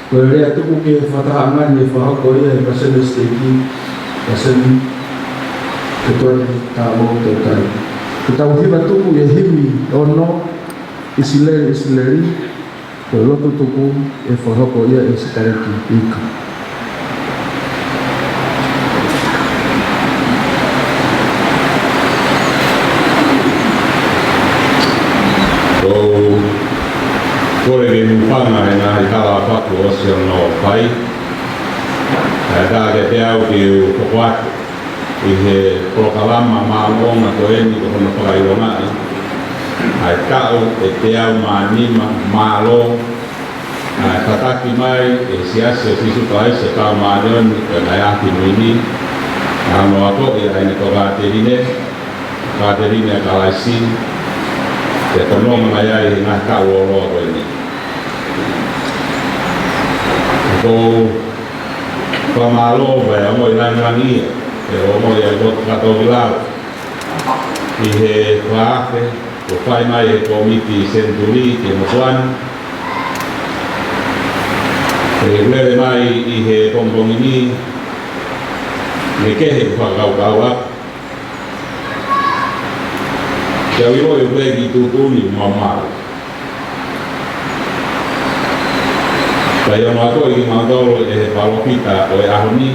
Ko e rea tuku ki e whatahangan e whahoko ia e pasene steiki, pasene ke tuane tāo te tai. Ke tau hiwa tuku e himi ono, isileri, ko e loto tuku e whahoko ia e sikareki ika. Kore ni mupanga e nga i kawa whaku o se ono pai. Tā ke te au ki u kokoatu. I he prokalama māngonga ko eni ko hono whakairongai. Ai kao e te au mānima, mālo. Ai tataki mai e siase o sisu kai se kao māneoni e nai aki muini. Ano ako i aini ko Katerine e kalaisi. Te tononga mai ai ngai kao o roa ko eni. Ko pamalo vai amo ilangangi e amo ia bot kato vilau i he waafe ko fai mai e komiti senturi ke motuan e lere mai i he pompongini me kehe whakau kaua Kia wiro i wei ki tūtūni mamau. Kai o mātou i mātou e he palopita o e ahoni.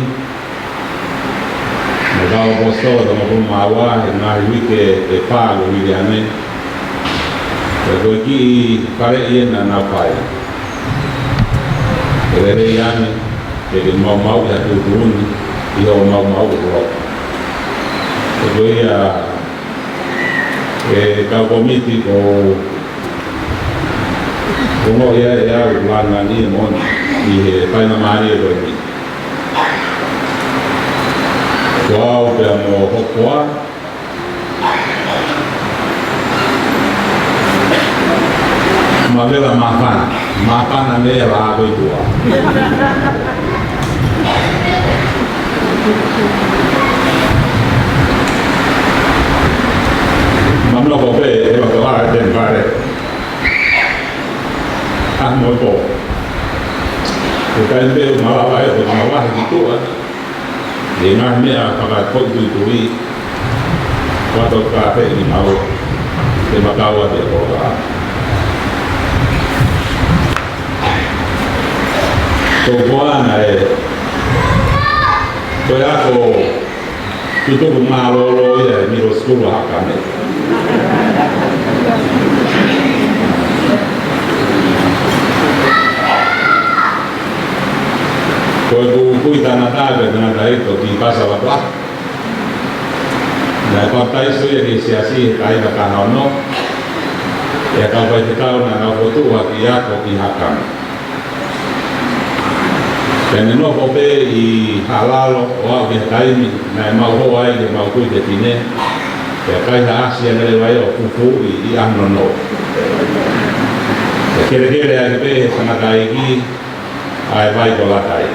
Me tau postoa ta mapu maua e ngahi wike e pālo wike ane. E koe ki i pare i ena nā pai. E re rei ane e ke mau i hatu tūni i ho mau i roka. E koe ia e kau komiti ko Kongo ia e au langa ni e moni i he whaina maari e koe ni. Ko au pia mo hokoa. Ma vela mapana. Mapana mea la ato i tua. Mamno ko pe e wakawa e ten pare. Moi po. O kai me malawa e o malawa ki tua. E nga mea whakakoi tui wato ka pe ni mau te makawa te oa. Ko koana e koe ako tutuku mārolo ia e miro skulu haka me. Koe kui tāna tāpe tāna taito ki pasava pla. Nā kōtaiso ia ki siasi e kaiwa kahao no. Ia kaupai te kauna nā whotua ki ako ki hakana. Tēne no kope i halalo o au ki hakaimi nā e mau hoa ai ke mau kui te tine. Ia kaiha asia nere vai o fufu i ahno no. Ia kere a ke pehe sanata iki ai vai ko lakai.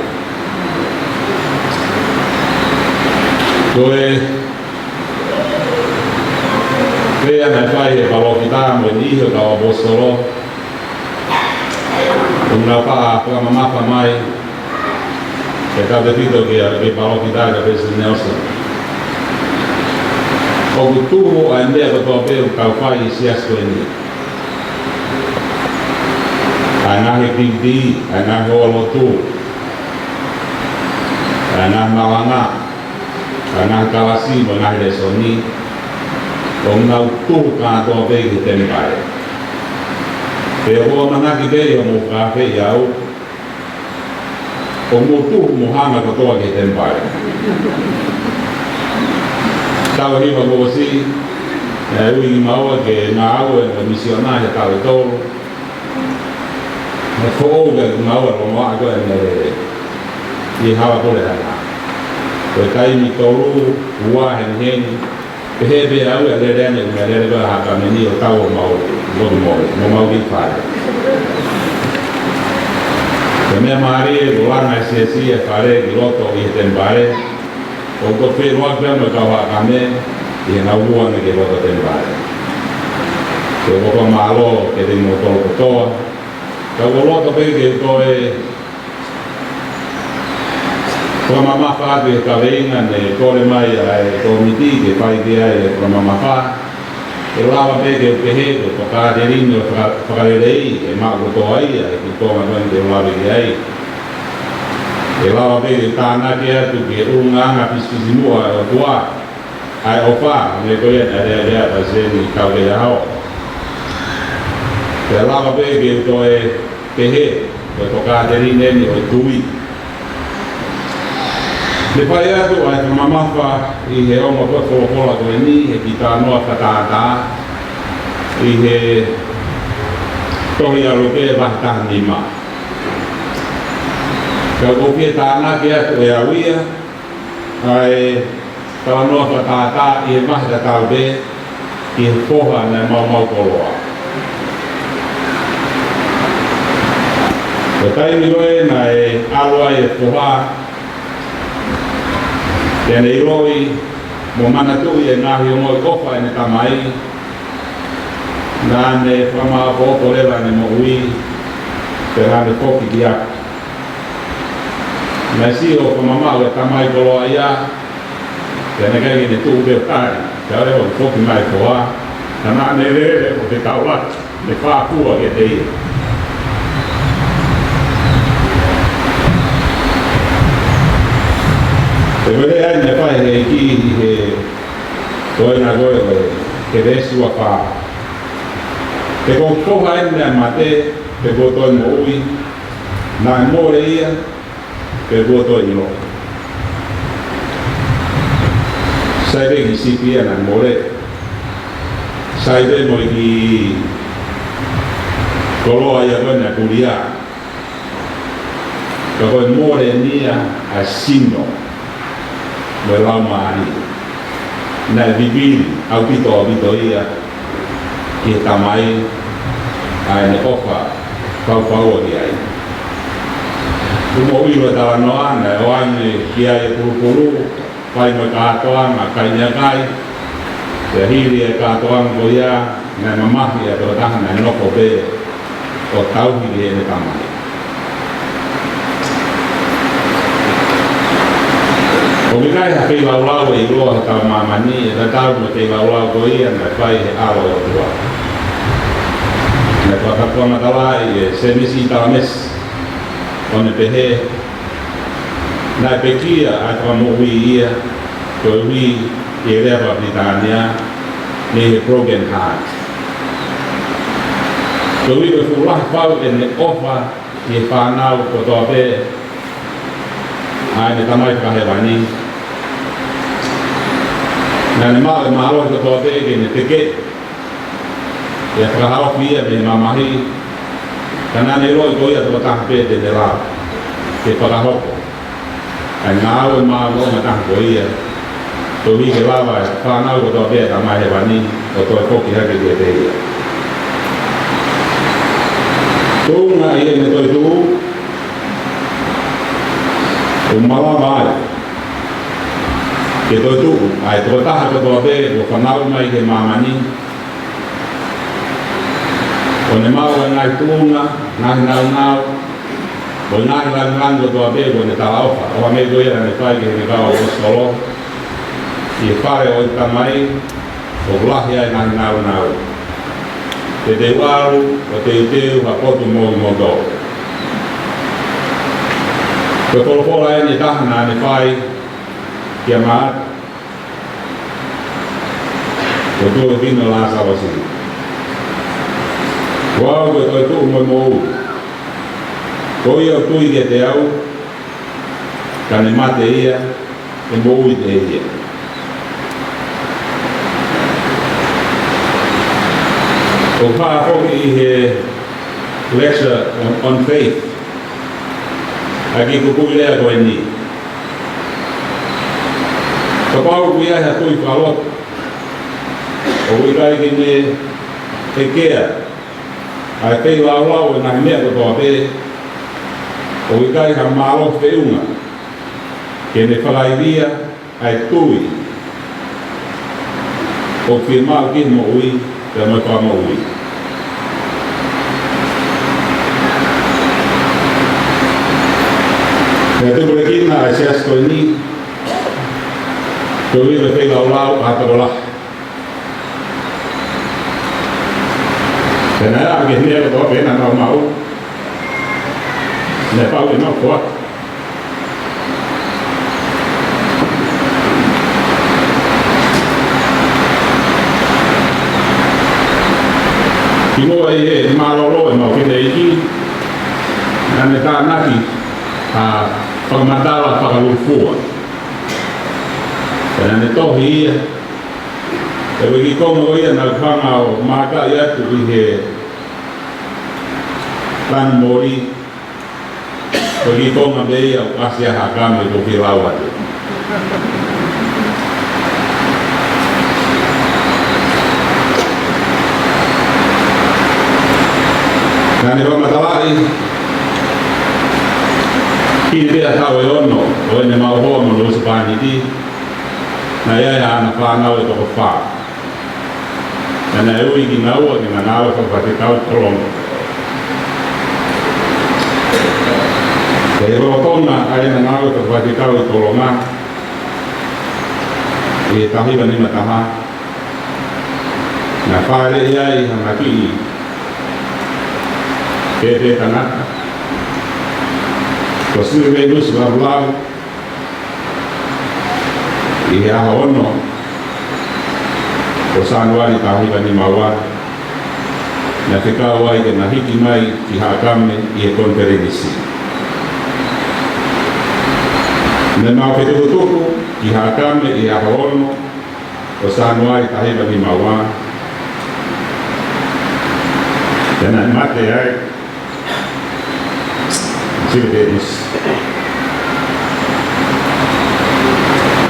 Koe prea mai whai e palokita mo ni iho ka o bostoro. Unga paa whakamamapa mai e ka te tito ki palokita ka President Nelson. O kutuho ai mea ka toa peu ka whai i siasko e ni. Ai ngahe kikti, ai ngahe olotu, ai ngahe malanga. Nā kawasi mo nā hele soni o ngā tuhu kātoa pei ki tempai. Te hoa manaki pei o mō kāwhi au o mō tuhu mo hanga katoa ki tempai. Tau hiwa kōsi ui ki maua ke ngā au e ngā misionā he tau tōru. Me whoouga ki maua o mō ako e me hawa kore hana. Koe taimi toru, ua heni, pe hebe au e lerene u me lere koe haka meni o tau o mau lodu mori, mo mau ki whare. Te mea maari e langa e siesi e whare ki loto i he tembare, o ko whenua kia me kau haka me, i he nau uane ke loto tembare. Te koko malo ke te mo tolo kotoa, kau ko loto pe ke koe Kua mamafa atu e kaweinga ne kore mai ai komiti ke pai te ai e kua mamafa. E lawa peke o peheko ko kāterino whakarerei e mako toa ia e ki tōma koni te lawa ke ai. E lawa peke tānake atu ke unganga pispisimua o tua ai o wha me koe rea rea pa seni kauke hao. E lawa peke o toe pehe ko kāterine ni o tui. Le pai atu ai ka mamafa i he oma koe wholokola koe ni, he ki tā noa whataata, i he tohi aro ke wahataha ni ma. Ka kokie tānake atu e awia, ai tā noa whataata i he mahita tau be, i he poha nei mau koloa. Ka taimi roe nei aloa i he poha, Tēne i roi, mo mana tui e ngahi o moi kofa e ne tamai, nā ne whamaa pōko rewa ne mo ui, te rāne whoki ki aku. Nai si o whamamau e tamai koloa ia, tēne kei ne tū peo kāri, te ore o whoki mai koa, Karena nere o te taulat le whākua ke te ia. Te were ai ne whae he ki he koe na koe ke resua whā. Te ko koha ene ma te ko toi mo ui, nā more ia, ke ko toi ino. Sai re ki sipi ia nā more. Sai re mo ki koloa ia koe na kuria. Ka koe more nia a sino. Mo lau maani. Nā viviri, au pito ia, ki he tamai, ai ne ofa, pau ki ai. Tumo uiwa tawa noa, na o ane ki ai e purupuru, pai mo kātoanga, kai nia kai, te hiri e kātoanga ko ia, na mamahi a tō taha na noko pe, o tauhiri e ne tamai. O mi kai ha kei laulau e iloa he tau mamani, e ta tau mo kei laulau ko ia, na whai he alo o tua. Na whakapua matalai e se misi tawa mesi, o ne pehe, na pekia a tau mo hui ia, ko hui e rewa Britania, ne he broken heart. Ko hui ko fulahi pau e ne ofa, i e whanau ko toa pe, ai ne tamai whakahewani. Nā ne mao e mahalo ko toa te ne teke. E whakahao whia me mamahi. Ka nā ne roi ko ia toa taha pe te rā. Te whakahoko. Ai ngā au e mahalo ma taha ko ia. Ko hui ke lawa e whanau ko toa pe tamai hewani. O toa koki hake te ia. Tūnga ia me toi tū. O malawa ai. Ke toi tū, ai tō taha ko tō pe, o whanau mai ke mamani. O ne mau e ngai tūnga, ngai nau, o ngai rango tō pe, o ne tala ofa. O me koe ne whai ke ne kawa o solo. I e whare o i tamai, o vlahi ai ngai nau. Te waru, o te uteu, ha potu mo tō. Ko tolopora e ni tahana ne whai kia maat. Ko tūru tino la sawasi. Wau ko toi tūru moi mou. Ko ia o tui ke te au. Ka ne mate ia, e mou i te ia. Ko pā hoki i he lecture on faith. Aki kukui lea koe ni. Ka pau kui ai ha tui whalot. O kui kai ki ne te kea. Ai kei lau e nahi mea ko toa pe. O kui kai ha malo te unga. Ke ne whalaivia ai tui. O ki mau ki mo ui, te mai wha mo ui. Nā te kore kina ai seas koe ni, koe wira whai lau a taro lahi. Tēnā ea ke hine ko toa pēnā nau mau, nē pau e nau koa. Ki mua e maroro e mau ki te iki, nā ne tā naki, whakamatala whakalufua. Tēnā ne tohi ia. E wiki kongo ia nau whanga o maka i atu i he tanu mori. Wiki konga me ia o asia hakame ko ki lau atu. Nā ne whamatalai, Kini pia tau e ono, o ene mau hoa mo lusa pāni ti, na ia ia ana whānau e toko whā. Nā e ui ki ngā ua ki ngā ngāua whakati kau kolongo. Te e rotonga a ena ngāua whakati kau i kolonga, i e tahiwa nima taha. na whaere iai hamaki te tangata ko suri rei lusi lau i he aha ono ko sanuari tahiwa ni maua na te kawai ke na hiki mai ki haakame i he konferenisi na mau ke tuku ki haakame i aha ono ko sanuari tahiwa ni maua tena mate ai sila denis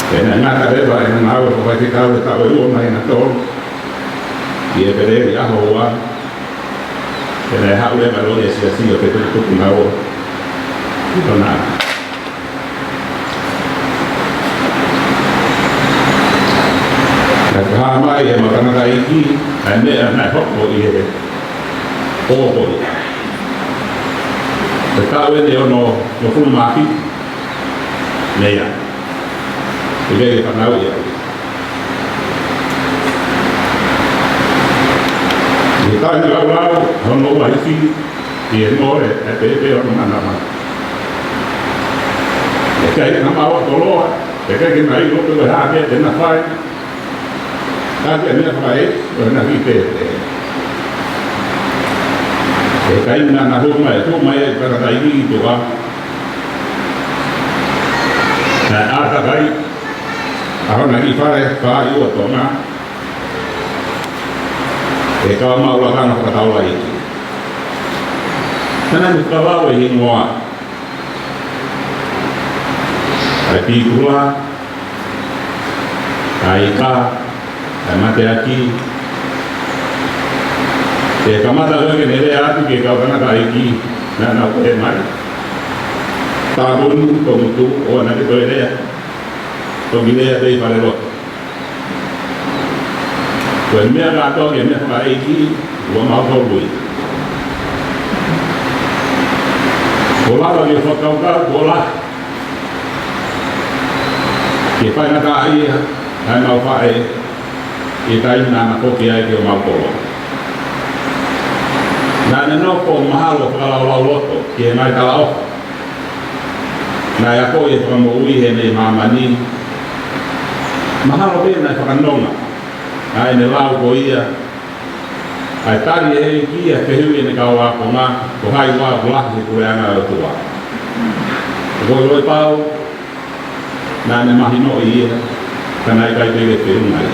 tena ngata beba ina nawe ko vai ka we ta we o mai na to ia pere ia hoa tena ha ule ba lo ia sia sia pe tu ku na o ko na ha mai e makana ka iki ane ana hoko ia o te kawe ne ono no fulu maki neia e vei whanau ia i kai ni lau hono ua hiki i e more e pepe ono manama e kai na maua toloa e kai ki mai lope we hake e na whai kasi a mea whai o na hi pepe e kai na huma e tō mai e parataiki i toa na ata kai aho na ki whare wha i ua tonga e kawa maula kanga whakataula iki tana ni kawau e hingoa ai pīkula ai ka ai mate aki e kamata hoke nere atu ke kau kana ka iki na na ko e mai ta bonu ko mutu o na ke toirea to gilea dei pare ro ko me ga to ke me ka iki o ma ko lui ola ro ke foto ka ola ke pa na ka ai ai ma fa e tai na ko ke ai ke ma ko na no ko mahalo kala la loto ke mai kala o na ya ko e tomo ui he ne mamani mahalo pe na whakanonga ai ne lau ko ia ai tari e kia ke hui ne kaua ko ngā ko hai wā kulahi kure anga o tua ko roi pau na ne mahino i ia kana i kai pere te ungai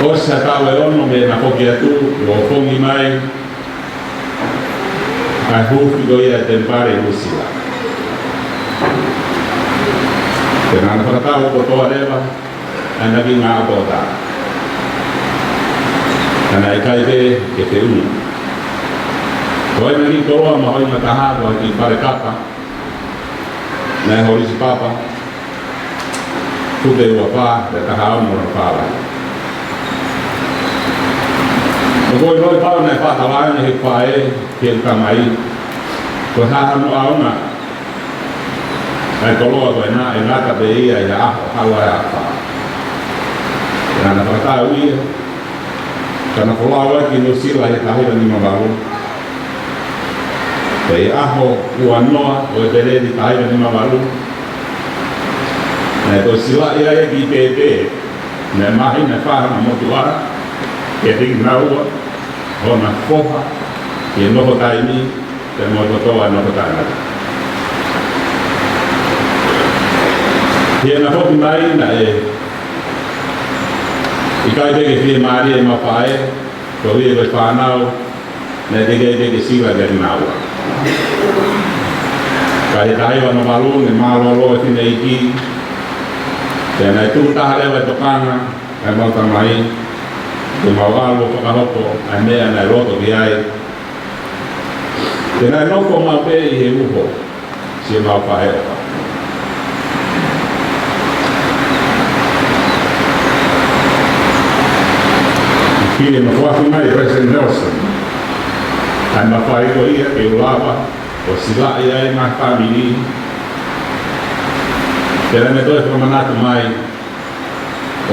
o sa kawe ono me na koki atu o fongi mai ai hufi go ia tempare usila te nana whakatau ko toa rewa ana ki ngā apota ana i kai te ke te unu ko ina ki koroa ma hoi matahako ki pare kapa na e horisi papa fute ua pā te taha omo na pāla ko roi pau nei whatalai nei whae ke tamai ko haha no auna ai koloa ko e ngata te ia i aho hawa e awha e ana whakatau ia kana whalawa ki no sila he tahira ni mawaru te i aho ua noa o e peredi tahira ni mawaru nei ko sila ia e ki pepe nei mahi nei whaha na motuara ke tiki naua o na foha ke noho taimi te mototoa noho taimata. Hia na hoki mai na e i kai teke whie maari e mawhae ko hui e koe whanau na teke sila ke naua. Ka he tahiwa no malu ne malolo e whine iki tēnei tūtaha lewa e tokanga e mauta mai te mawalo whakahoko ai mea nei roto ki ai. Tēnei noko mau pe i he uho si e mau whaeoka. Kiri ma whaku mai President Nelson ai ma whaeko ia ke ulawa o sila i ai ma whamiri tēnei me toi whamanatu mai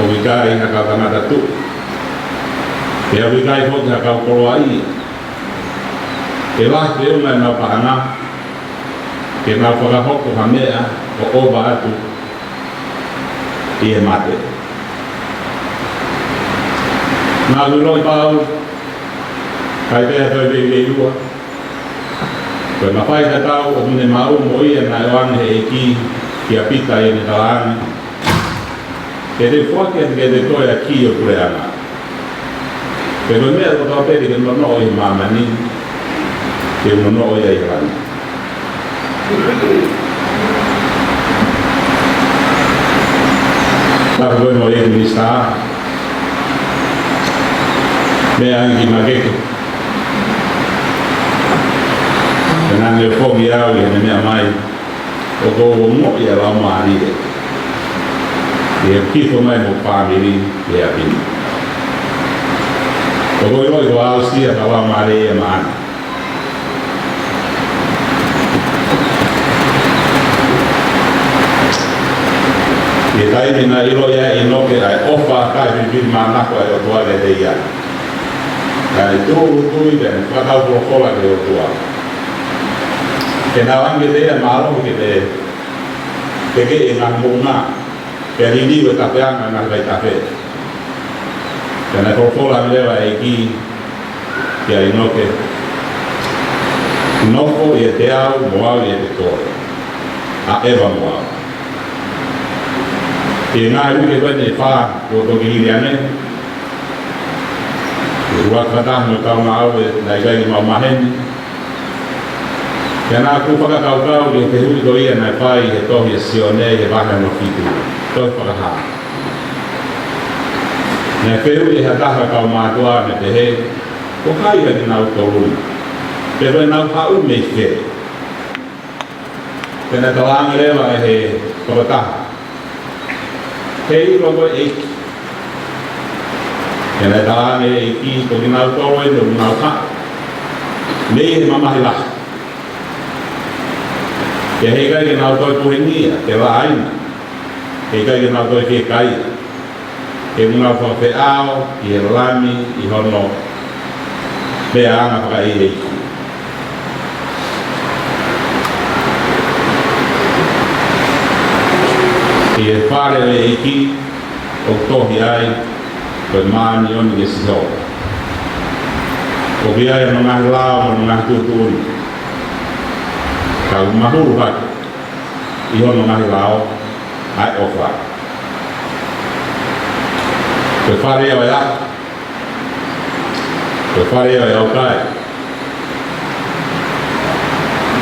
o wikai haka tangata tu Ke au kai hoki ha kau koroa ia. Ke lahi te unga nau pahanga. Ke nau whakahoko ha mea o oba atu i e mate. Nā luroi pāu, kai pēha toi pēi ua. Koe mawhai ka tau o mune mau mo ia nā ewange he ki ki a pita i ne talangi. Ke te whake ke te toi a ki o kure anga. Ke koe mea o tau pēri ke nono i mamani, ke nono i ai rani. Taka koe mo e minista mea angi mageke. Kena ne whoki au i hene mea mai o kou mo i a lau maari e. I e kifo mai mo whamiri i a pini. O kou i roi ko au stia ka lau maari e maani. I e taimi na iro ia i noke ai ofa kai pipiri maa nako ai o tuare te ia. Kai tūru tui te whakau prokola ke o tua. Ke nā wange te ea mārohi ke te ke e ngā mōngā. Ke riniwe tapeanga ngā kai tape. Ke nā prokola lewa e ki kia i noke. Noko i e te au, moau i e te tore. A ewa moau. Ke ngā uke koe ne whā o toki hiri ane. Ke rua katahu me kau ngā au e nai kai mau maheni. Ke nā ku whakakau ke te hui ko ia nai whai he tohi e sione he waka no whitu. Toi whakaha. Nai whiu e hataha kau mātua me te he. Ko kai ka ki nau tōrui. Ke roi nau hau me whe. Ke nai tawanga rewa e he whakataha. Hei rogo eiki. Kena tāne eiki ko ki nau toro e nau nau ka. Mei he mamahi lahi. Ke hei kai ke nau toi puhengia, ke la aina. Hei kai ke nau toi ke kai. Ke munau whawhe ao, i he lami, i hono. Mea anga whaka e eiki. I e whare e eiki o tohi ai koe maani oni ke siho. O ki ai no ngahi lao mo ngahi tūtūri. Ka umahuru hake i hono ngahi lao ai ofa. Koe whare eo e ako. Koe whare eo e au kai.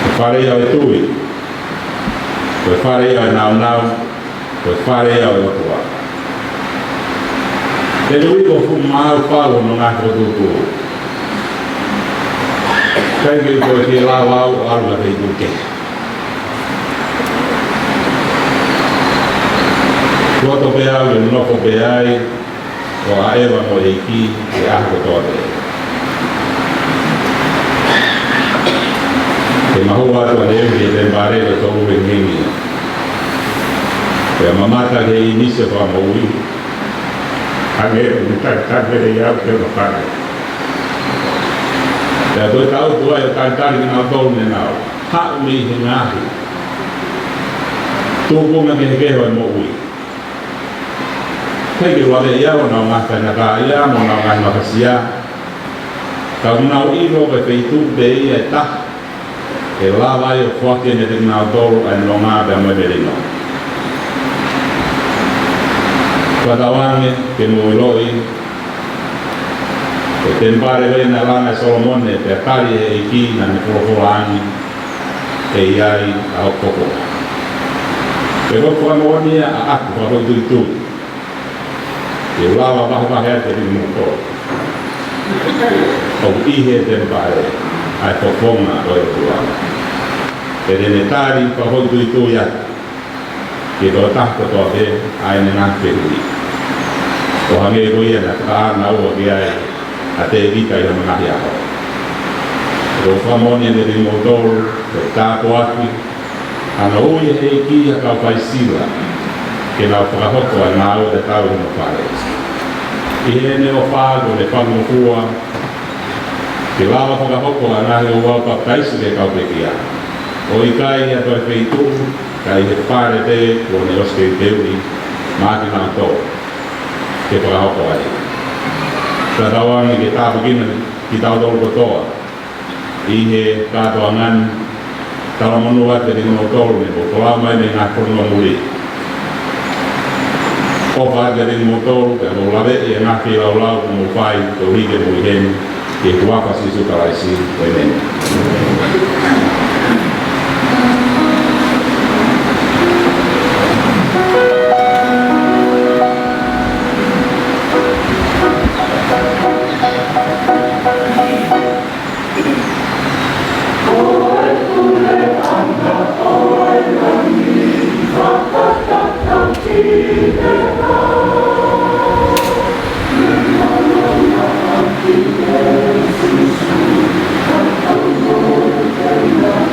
Koe whare eo e tui. Koe whare eo e nau nau. Koe whare au e otua. Te nui ko fu mau whalo no ngā kotutu. Kai ki koe ki lau au o arua te iuke. Kuoto pe au e noko pe ai o a ewa mo eiki e ahko tore. Te mahu atu a leo ki te mbare o tōu e ngingi. Pea mamata ke inise wha maui. Hange e ni tātere iau ke o whare. Pea toi tau tua e tātari ki nau tōru ne nau. Hau mi he ngahi. Tūpunga ke he keho e maui. Kei ke wale iau nau ngātai na kā ia, mo nau ngahi makasia. Kau nau iro ke peitu te ia e taha. E lawai o whake ne te nau tōru ai no ngā pea moe merino. Whatawange, ke muiloi, e te mpare wei na lana e Solomone, te akari e ki na ne purofolangi, e iai a hokoko. Ke hoko angoani a aku, whako tui tui. Ke ulawa wahawahe a te rimu ko. O ihe te mpare, ai fofonga o e tua. E rene tari, whako tui tui atu. Ke tō tako tō te aine ngā whenui. O hange e koia na tāna ua ki ai a te rika i hama ngahi aho. Tō whamoni ane ringo tōru, te tāko atu, ana ui e hei ki a kau whai sila, ke nau whakahoko ai ngā ua te tau hino whare. Ihene o whāgo le whango fua. Ke lawa whakahoko a nahe o waupa kaisi ke kaupekia. O i kai a toi wheitu, kai he whare te o ne oske i teuri, māki nā tō. Ke whakahoko ai. Ka tawangi ke tāpukina ki tau tōru kotoa. I he kātoa ngani, tala monu ate ringo tōru ne ko whakau mai me ngā korunga muri. O whaare ringo tōru, ka mo lawe e ngā ki lau lau ko mo whai, ko hike mo i heni, ke kuaka sisu karaisi, o meni. Thank you.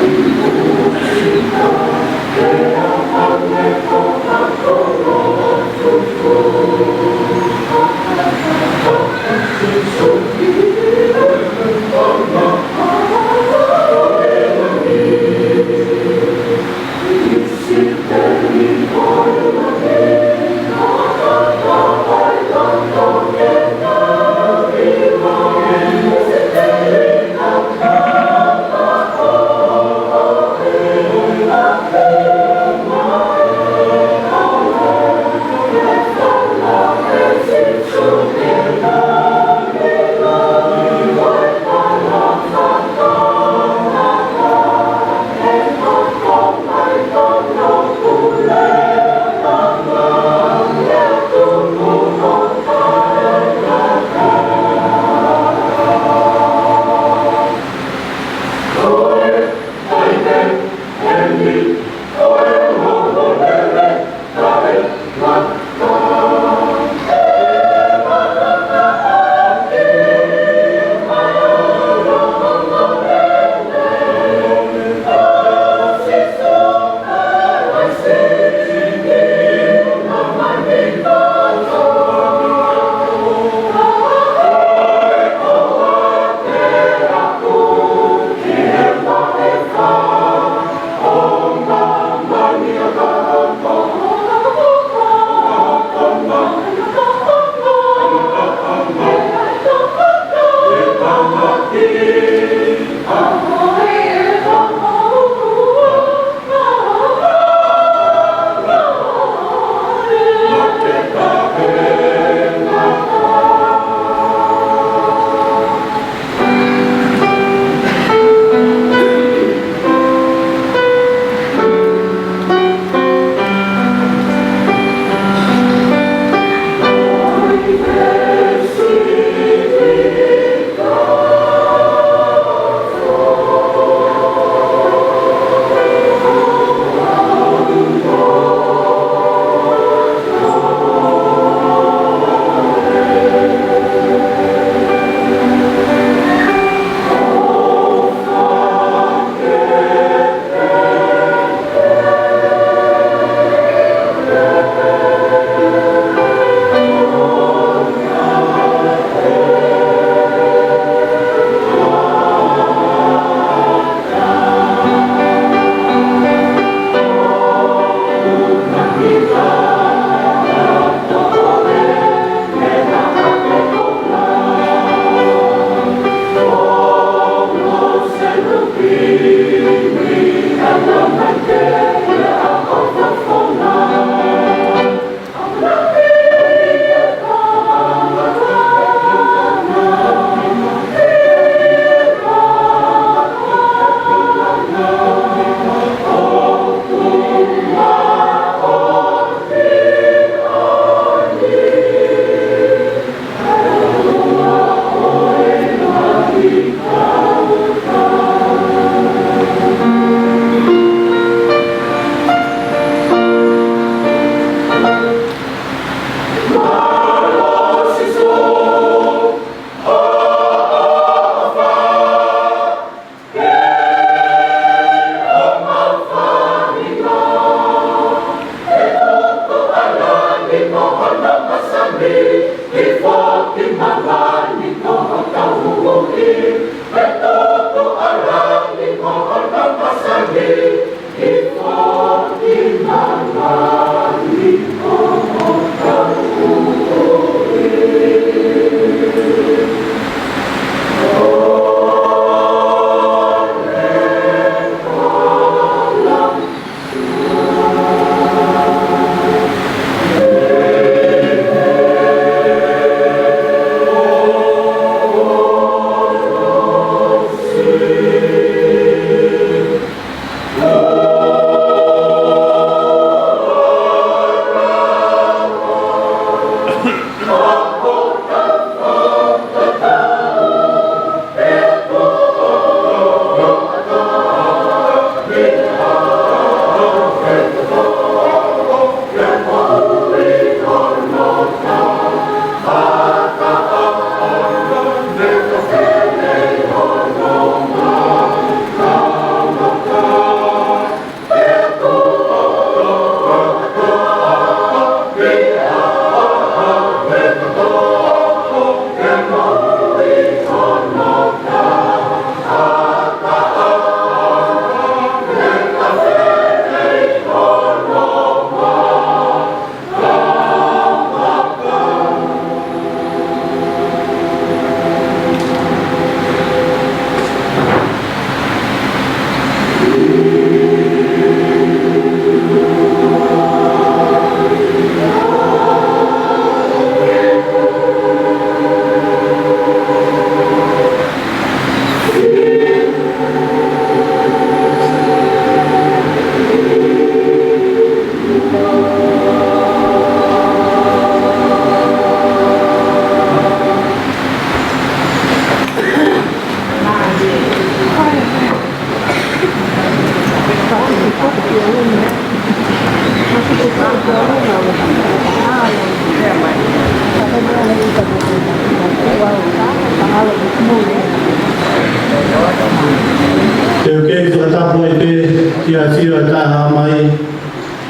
kia fia ta ha mai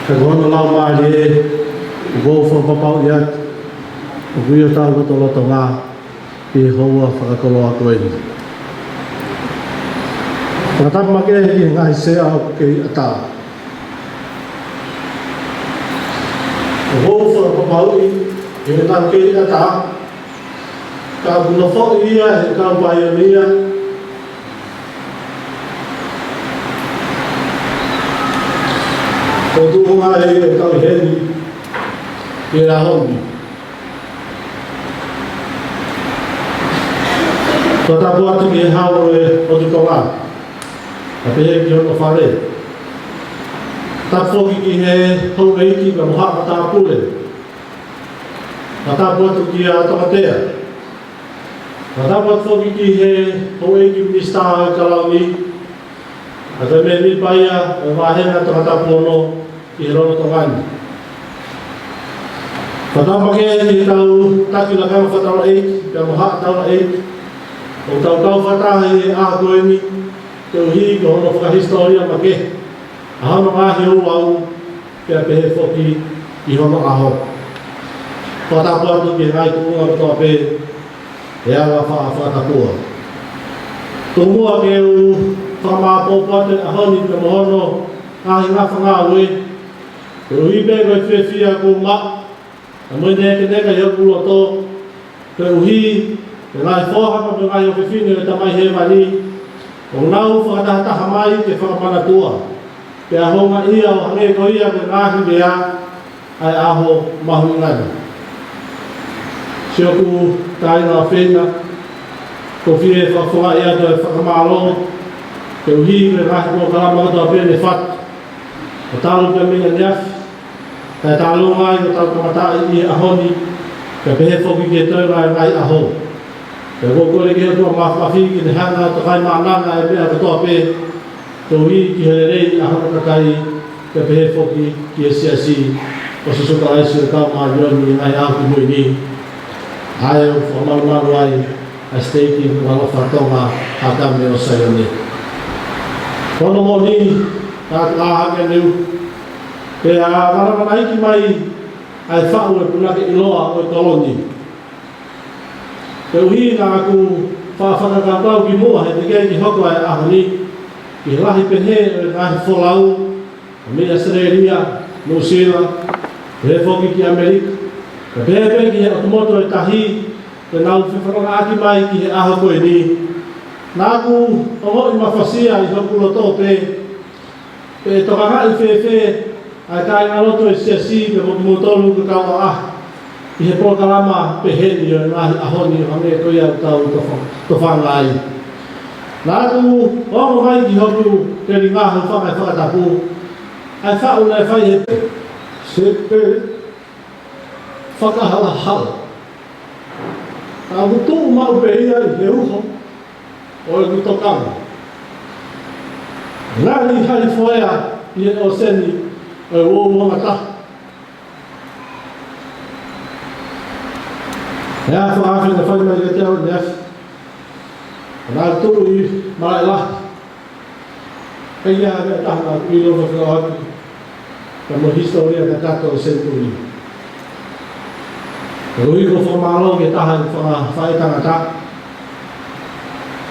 ka gono lau mai le go fo papau ia o vio ta lo to nga e hoa whakakoloa koe ni. Whakatapa make i ngai se au ke ata. O hou whakapapau i me tau ke ata, ka buna whau ia e ka pai o nia, o tuunga e kau heni i la hongi. Ko tapu atu ki e hao e o tu tonga. A pehe ki hono whare. Tapu ki he hau eiki ka moha ka tāpule. Ka tapu atu ki a tomatea. Ka tapu atu ki he hau eiki minista e kalauni. A te me mi paia e wahena toka tapu ono ki he rono tongani. Ka tapu ke he tau taki la kama whatara eiki, ka moha taura eiki. O tau kau whatahi e a koe ni, te uhi ko hono whakahistoria ma ke. A hono ngahi o au, kia pehe whoki i hono aho. Whatapu atu ki ngai tuunga o toa pe, e awa whakapua. Tumua ke u whamāpopate a honi te mohono, ngahi ngā whangāwe. Te uhi pe koe whiawhia ko ma, a mui neke neka i oku loto, te uhi, te ngai whohaka pe ngai o whiwhine e tamai he mani, o nau whakatahataha mai ke whakamanatua. Pe ahonga ia o hange ko ia ke ngahi mea ai aho mahu ngana. Sioku taina o whenga, ko whie whakawha ia to e whakamalo, te uhi ke ngahi ko karama katoa pene what, o talu pe minga niaf, kai talu ngai o tau kamatai i ahoni, ke pehe whoki ke tōra e ngai aho. Te kōkore ki atua mawhawhi ki te hanga to kai maananga e mea katoa pe tō hi ki hele rei a hana kakai te pehe whoki ki e siasi o se suka aisi o kau maa yoni ai au ki mui ni. Ai o whamaru maru ai a steiki wala whatonga a kame o sayone. Kono mo ni ka kāhanga niu ke a maramana iki mai ai whau e punake iloa o i koloni. Te uhi ngā aku whawhakakatau ki mua he te kei ki hoko ai ahoni ki lahi pehe o ngahi wholau a mi Australia, New Zealand, he whoki ki Amerika. Ka pehe ki he otomoto e tahi te nau whiwharanga aki mai ki he aho koe ni. Ngā aku oho i mawhasia i hoku loto pe tokanga i whewhe ai kai ngā loto e siasi pe motomotolu ka kaua ah. I he pōkalama peheni o ngahi ahoni o hange koe au tau to whangai. Nā ku ongo mai ki hoku te ri ngahu whangai whakatapu, ai whau nei whai he pe, se pe whakahala hala. Nā ku tū mau pehia i he uho o e kutokanga. Ngā ni hai whoea i he o seni o e uomuanga taha. Nā whaafina whai mai te au neaf. Nā tūru i mai lahi. Kei ngā mea tahana i rofa whakawaki. Ka mo historia ka kato o senturi. Ka ui ko whamalo ke taha i whai tangata.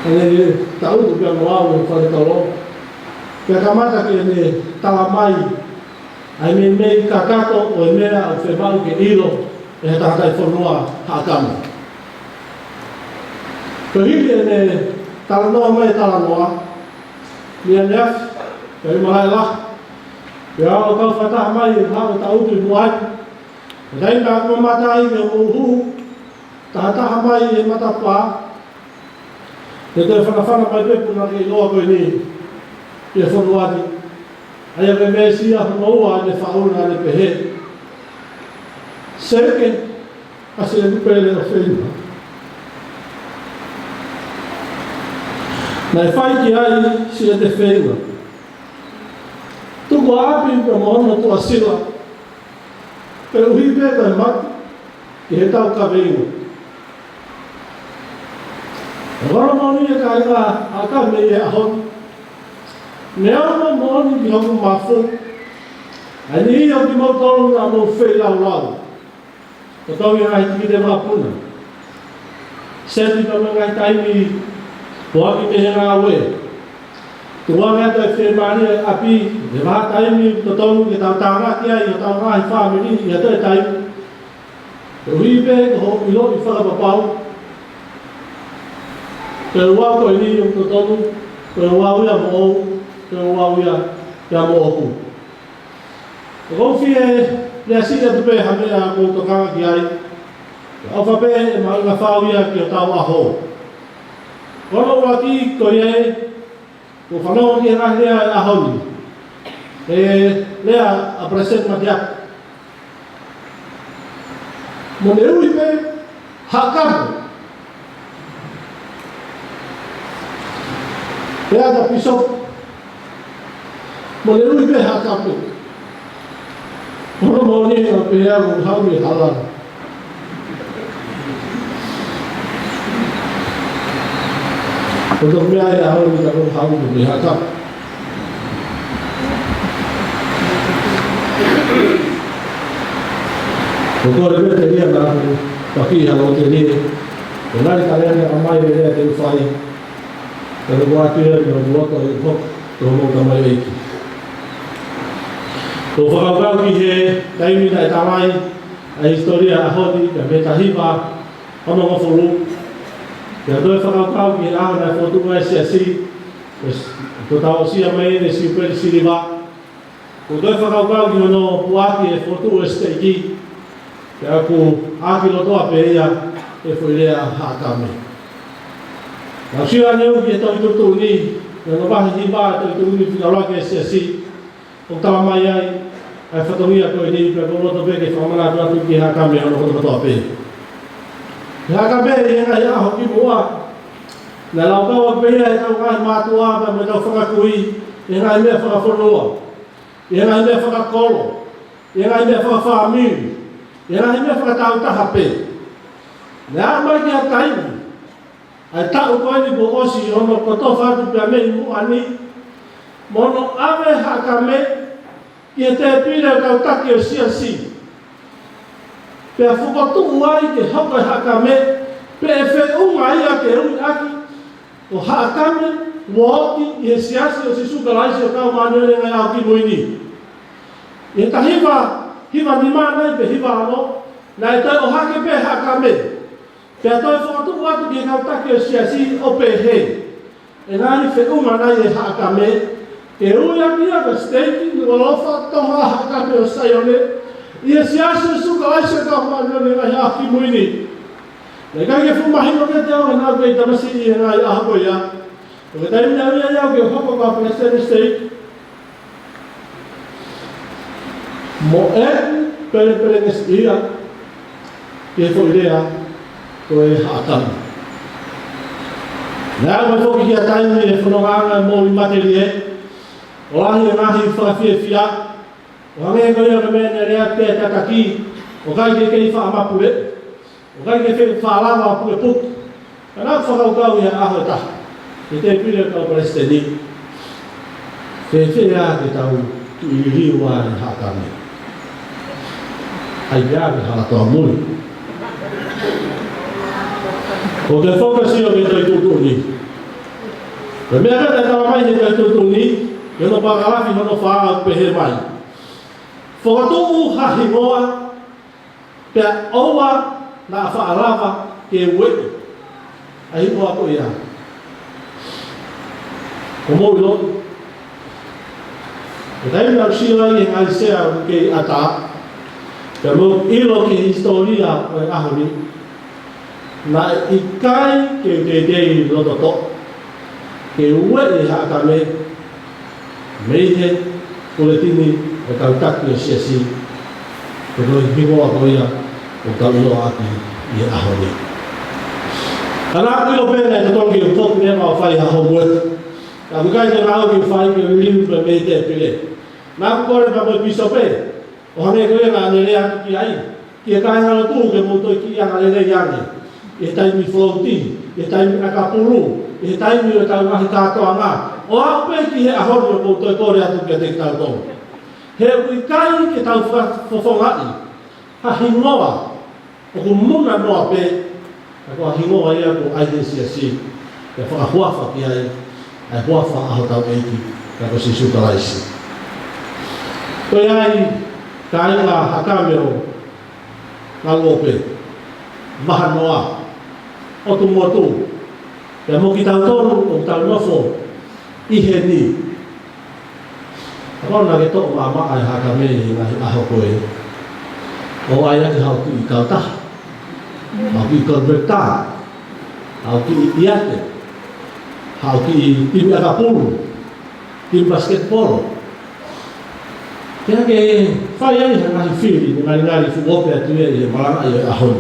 Ane ta utu pia moau e whai talo. Pia kamata ke ne tala mai. Ai me mei ka kato o e mea o whemau ke iro. E he tahatai whanua haakama. Ko hiri e ne talanoa mai talanoa, nia neaf, ka imalai lah, ke ao kau whataha mai e hao ta utu i muai, e rei mea kua matai e uhu, tahataha mai e matapā, e te whanawhana mai pepuna ke iloa koe ni, e whanuari, ai a me mesia whanoua e whauna ne pehe, Serke, a se recupere o whenua. Nei whai ki ai si e te whenua. Tuku api ka mohono tua sila. Pero uhi pētai mati, ki he tau ka whenua. E wara mauni e ka inga a ka mei e ahon. Nea mo ni ki hoku mafu. Ani o ki mo tolu na mo whee lau lau. Ko tau i ngai tiki te whapuna. Seti pa ngai taimi poaki te henga awe. Te wanga te whee maria api, e waha taimi to tolu ke tau tāngaki ai o tau ngahi whamiri i a te taimi. Te uipe ko ho ilo i whakapapau. Te uau ko i ni o to tolu, te uau ia mo ou, te uau ia mo oku. Te kouwhi lea sida tupe hamea ko to kanga ki ai. Te au whape e maunga whau ia ki o tau aho. Kono ua ki ko ie, ko whanau ki e ngahi lea e ahoni. E lea a present matiak. Mo ne ui pe hakamu. Pea da piso. Mo ne ui pe hakamu. Mono mo ni na pea mo hau ni halan. Untuk mea e ahau ni ka mo hau ni hakamu. Ko le te ria na paki ha o te ria. O nari ka lea ka mai rea te whai. Te rua tira ni o muaka i hok, te homo ka mai eiki. Tō whakakau ki he taimi na e tamai a historia a hodi, ka me tahiwa, ono ngofuru. Te atoe whakakau ki he aho na whotunga e siasi, ko tau sia mai ne si uperi siriwa. Ko toe whakakau ki ono puaki e whotu e steiki, te aku ākilo toa pe ia e whuirea haakame. Nau siwa neu ki e tau tutu ni, na no wahi hiwa e tau tutu ni whikaurake e siasi, o tawa mai ai, ai whatongia koe ni, pe koroto pe ke whamana tuatu ki haakame ono koto toa pe. Ki haakame e ngai aho ki mua, na lau kaua pe ia e tau ngai mātua pa me tau whakakui, e ngai mea whakawhanua, e ngai mea whakakolo, e ngai mea whakawhamiri, e ngai mea whakatau taha pe. Nea mai ki a taimi, ai tau koe ni po osi ono koto whatu pia mei muani, mono ave hakame ki e te pire o tau taki o siasi. Pea whukotu ai ke hoka hakame, pe e whe unga ia ke ui aki, o hakame, wooti i e siasi o si sukalaisi o kau manuele ngai au ki muini. I ta hiva ni mana pe hiva ano, na e tai o hake pe hakame. Pea toi whakatu atu ki e kau taki o siasi o pe he. E nani whe unga nai e hakame, e ui aki a ka steiki, ni walofa toha hakame o saione, i e siasi o sukalaisi o kau manuele ngai au ki muini. Nei kai ke whumahino ke te au e nau kei tamasi i e ngai ahako ia. O ke taimi na ria iau ke hoko ka presene steiki, mo e pele ngestia ke whoirea ko e haatama. Nea mai whoki ki a taimi e whanonganga mo i materi e, o ahi e ngahi whakawhia whia, o hange ko ia ka mene rea te tataki, o kai ke kei whaamapure, o kai ke whi whaalawa apure puk, ka nā whakaukau ia aho e taha, ke te pire kau palestini, ke whia ke tau tu i riua e haatame. Ai ia ke halatoa mui. Ko te whokasi o ke tau tutu ni. Pe mea kata tawa mai he tau tutu ni, ke no pakarafi hono whaa pe he mai. Whakatuu hahi moa, pea oua na whaarawa ke wetu. Ai moa ko ia. Ko mou ilo. E taimi nau sila i ngai sea ke ata, pea mo ilo ki historia o e ahori, na i kai ke te tei lototo, ke ue e haakame, meihe, kuletini, e tau taki o siasi, ke roi himoa koia, o tau ilo aki i e ahori. Kana ilo pena e tatongi o toku nema o whai haho muetu, ka kukai te rao ki whai ke liu pe mei te pile. Nā kukore pa mo piso pe, o hane koe ngā nere aki ki ai, ki e kai ngana tū ke mōtoi ki anga nere iange, e taimi flauti, e taimi akapuru, e taimi o tau ngahi kātoa ngā, O au peki he ahori o koutou kore atu kia te tau tō. He ui kai ke tau whawhongai. Ha hingoa. O ku muna noa pe. A kua hingoa ia ko IDCSC. Ke whakahuafa ki ai. Ai huafa aho tau eiki. Ka ko si sutalaisi. Koe ai ka inga hakameo. Ka lope. Maha noa. O tu motu. Ke mo ki tau tonu o tau nofo. Ihe ni. Ako na keto mama ay hakame ngahi aho koe. O ay aki hau ki ikaw ta. Hau ki konverta. Hau ki iate. Hau ki tim agapulu. Tim basketball. Kaya ke whai ai ngahi whiri ni ngari fuope atu e malanga i ahon.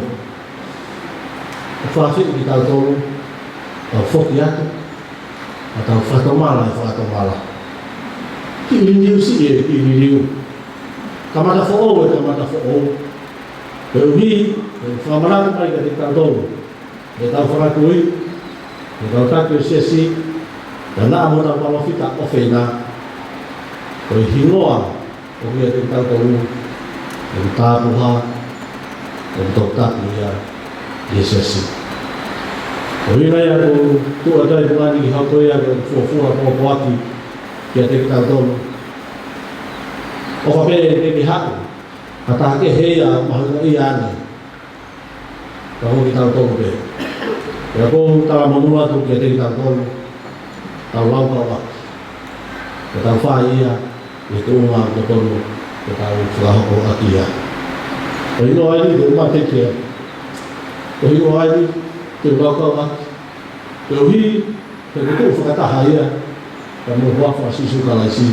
Whawhi ki tau tolu. Tau whoki atu. Atau whatomala e whatomala. Ki riniu si e ki riniu. Kamata who'o e kamata who'o. Pe uhi, e whamanatu mai ka te tau e tau whanakui, e tau tatu e sesi, ka naa mo tau palawhita o whaina. Ko i hingoa, o hia te tau e tāpuha, e tau tatu ia i sesi. O ina ia ko tua tai pungani ki hau koe ia ko fuafua po aki kia te tau tonu. O whapere te ki haku, ka taha ke heia mahunga i ane. Ka hoki tau tonu pe. Ia ko tala monua tu kia te tau tonu, tau lauka waki. Ka tau whai ia, e tuunga ko tonu, ka tau whahoko aki ia. O ino ai ni te uma te kia. O ino ai ni te whakau aki. Te uhi, te kutu whakataha ia, ka mo huafa sisu kalaisi.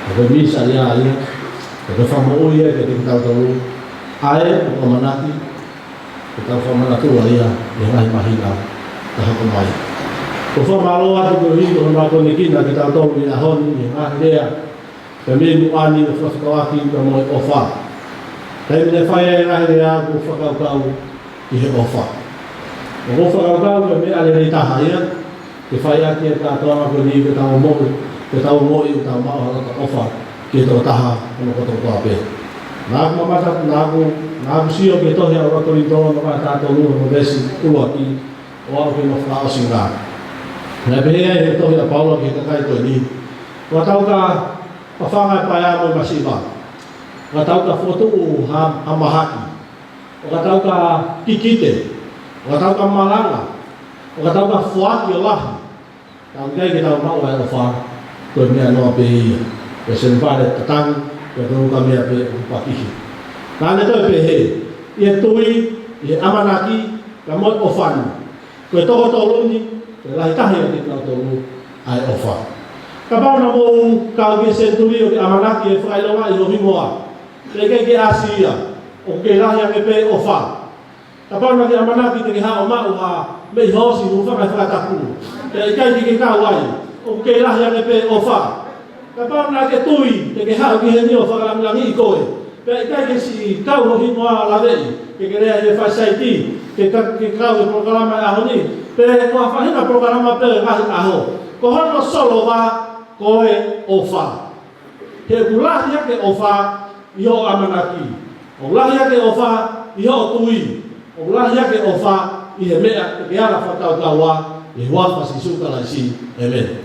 Ka te misa ia ia, ka te whamao ia, ka te kitau tau. Ae, o manaki, ka tau whamanatua ia, e ngai mahina, ka hako mai. Ko whamalo atu te uhi, ko mako ni kina, ka tau tau i ahoni, i ngahi lea, ka me muani, ka whakawaki, ka mo e ofa. Kei mene whaia e ngahi lea, ko whakaukau, i he ofa. O ko whakakau e mea le taha ia, ke whai ake e tātoanga ko ni ke tau moi, ke tau moi o tau mao harata ofa, ke tau taha ono koto kua pe. Nāku mamata, nāku sio ke tohi au rakori toa ma tātou lua mo vesi ua ki o au ke no whakao singa. Nā pehea e tohi a Paula ke kakai koe ni. Wa tau ka whawhanga e pai a moi masiva. Wa tau ka whotu ha mahaki. Wa tau ka kikite. O tau ka malanga, o tau ka fuaki o lahi. Tau kei ke tau mau e wha, koe mea noa pe ia. E sen whare tatang, e tau ka mea pe upakihi. Nāne toi pe he, i e tui, i e amanaki, ka moi o whanu. Koe toko toluni, koe lahi tahi o te tau tolu, ai o wha. Ka pauna mou kau ke sen tui o ke amanaki e whakailonga i o hingoa. Kei kei ke asia, o ke lahi ake pe o wha. Kapau na ki amanaki te ki hao mau ha mei hosi mu whakai whakataku. Te ikai ki kau ai, o kei lahi ane pe o wha. Kapau na ke tui te ki hao ki he nio whakalangilangi i koe. Te ikai ki si kau ho himoa lavei, ke rea he whaisaiti, ke kau e programa e aho ni. Pe kua whahina programa pe ngahi aho. Ko hono solo wa koe o wha. He kulahi ake o wha i ho amanaki. O lahi ake o wha i ho tui. O lahi ake o wha i he mea ke ala whakau kaua i huafa si sukalaisi. Amen.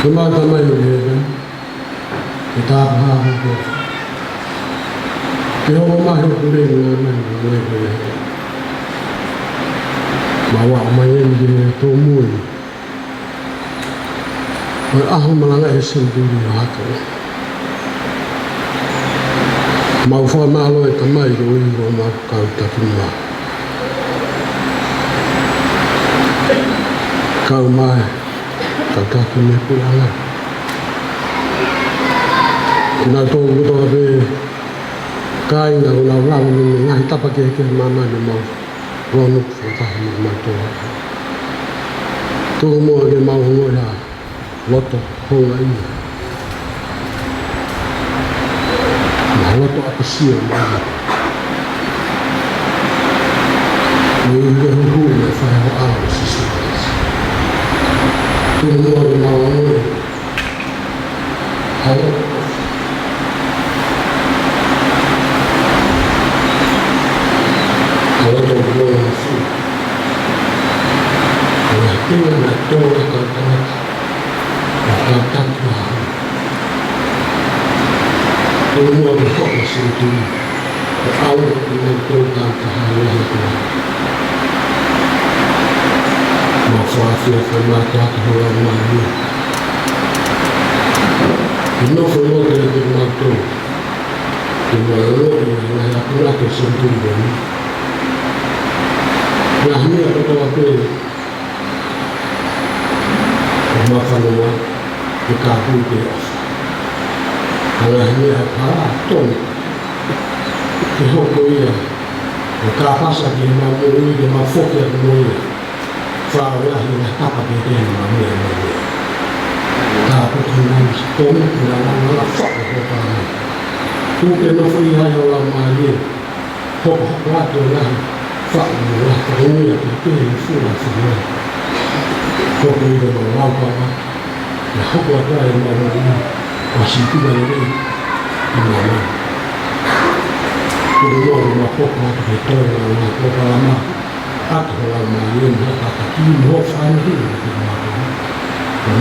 Kemana mai ni? Kita apa tu? Kita mau boleh boleh. Bawa main di Tomui. Aku melanggar sendiri aku. Mau formal itu mai dulu rumah kau tak punya. Kau mai. Kata kami pulang. Nak tahu betul apa? Kain nak ulang ni, nak tak pakai ke mama ni mau ronuk kita mama tu. Tu mau dia mau lah, loto hong ini. Nah loto apa sih mama? Ini dia hong ni faham apa sih? Semua mau kalau tu boleh sih, kalau tu nak tu kata semua berhak sendiri. Kalau tu kata hari itu. Mafia fermata orang maju. Ino semua dari matu. Dimana yang aku nak sendiri ni. Nah ni aku tahu apa. Makan luar dikaku dia. Kalau ni apa tu? Ihok dia. Kapas lagi mahu ni dia mafuk dia semua. Faham lah ini apa beda yang mana yang mana. Tapi dengan stone dengan orang faham apa. Tu kena faham orang mana. Hok tu lah faham lah. Ini yang kita sudah semua. Hok ini orang apa. Ya hok apa yang mana ini. Masih tu lagi di mana. Kedua rumah hok macam itu orang apa lama. Aku orang main, aku kini hofan ini.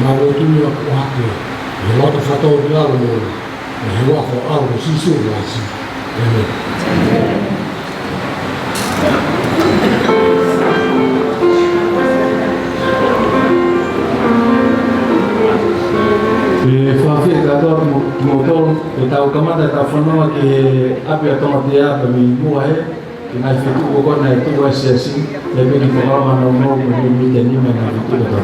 Malu tu yang aku, yang ada foto dia lalu, yang aku awal sisu lagi. Fafir kador motor tahu kemana tahu phone ke apa yang tengah dia berminggu Kena itu pokok na itu asasi, tapi di pengalaman orang menjadi mana itu betul.